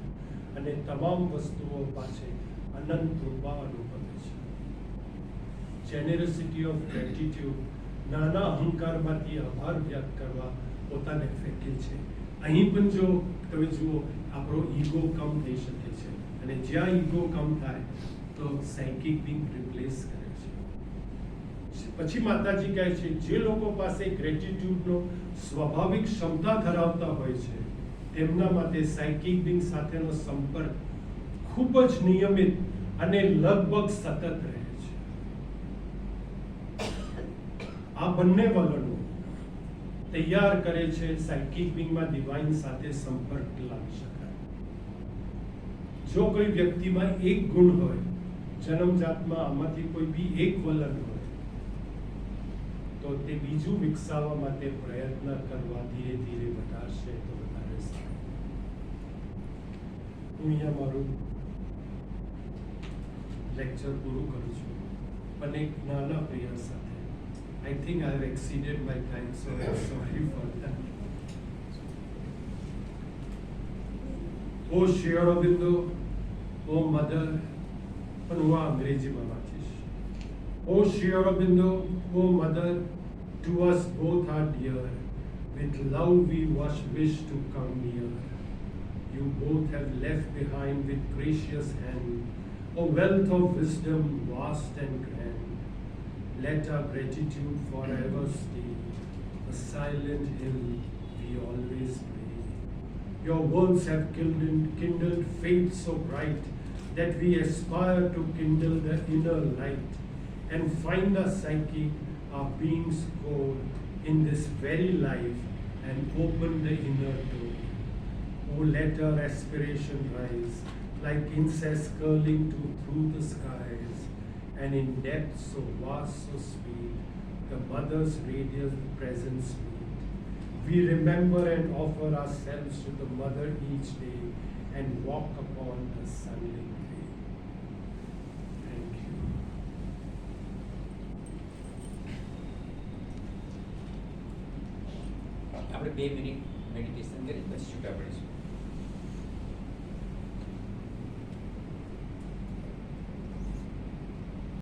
અને તમામ વસ્તુઓ પાસે અનંત કૃપા અનુભવે છે. જેનેરોસિટી ઓફ ગ્રેટિટ્યુડ નાના અહંકારમાંથી આભાર વ્યક્ત કરવા પોતાને ફેંકે છે. અહીં પણ જો તમે જુઓ આપણો ઈગો કમ થઈ શકે છે અને જ્યાં ઈગો કમ થાય તો સાયકિક બિંગ રિપ્લેસ કરે છે. પછી માતાજી કહે છે જે લોકો પાસે ગ્રેટિટ્યુડનો સ્વાભાવિક ક્ષમતા ધરાવતા હોય છે તેમના માટે સાયકિક બિંગ સાથેનો સંપર્ક ખૂબ જ નિયમિત અને લગભગ સતત રહે છે. આ બંને વલણો તૈયાર કરે છે સાયકિક બિંગમાં ડિવાઇન સાથે સંપર્ક લાવી શકાય. જો કોઈ વ્યક્તિમાં એક ગુણ હોય, જન્મજાતમાં આમાંથી કોઈ બી એક વલણ હોય, તો તે બીજું વિકસાવવા માટે પ્રયત્ન કરવા ધીરે ધીરે વધારશે તો વધારે સારું. હું અહીંયા મારું લેક્ચર પૂરું કરું છું પણ એક નાના પ્રેયર સાથે. I think I have exceeded my time, so I'm sorry for that. Oh Shri Aurobindo, oh Mother, પણ હું આ અંગ્રેજીમાં વાંચીશ. Oh Shri Aurobindo, oh Mother, to us both are dear. With love we wish to come near. You both have left behind with gracious hand a wealth of wisdom vast and grand. Let our gratitude forever stay, a silent hill we always pray. Your words have kindled faith so bright that we aspire to kindle the inner light and find our psyche, our being's core in this very life and open the inner door. Oh, let our aspiration rise like incense curling through the skies, and in depth so vast, so sweet, the mother's radiant presence meet. We remember and offer ourselves to the mother each day and walk upon the sunlit way. Thank you. આપણે 2 minute meditation કરી પછી છૂટા પડીશું.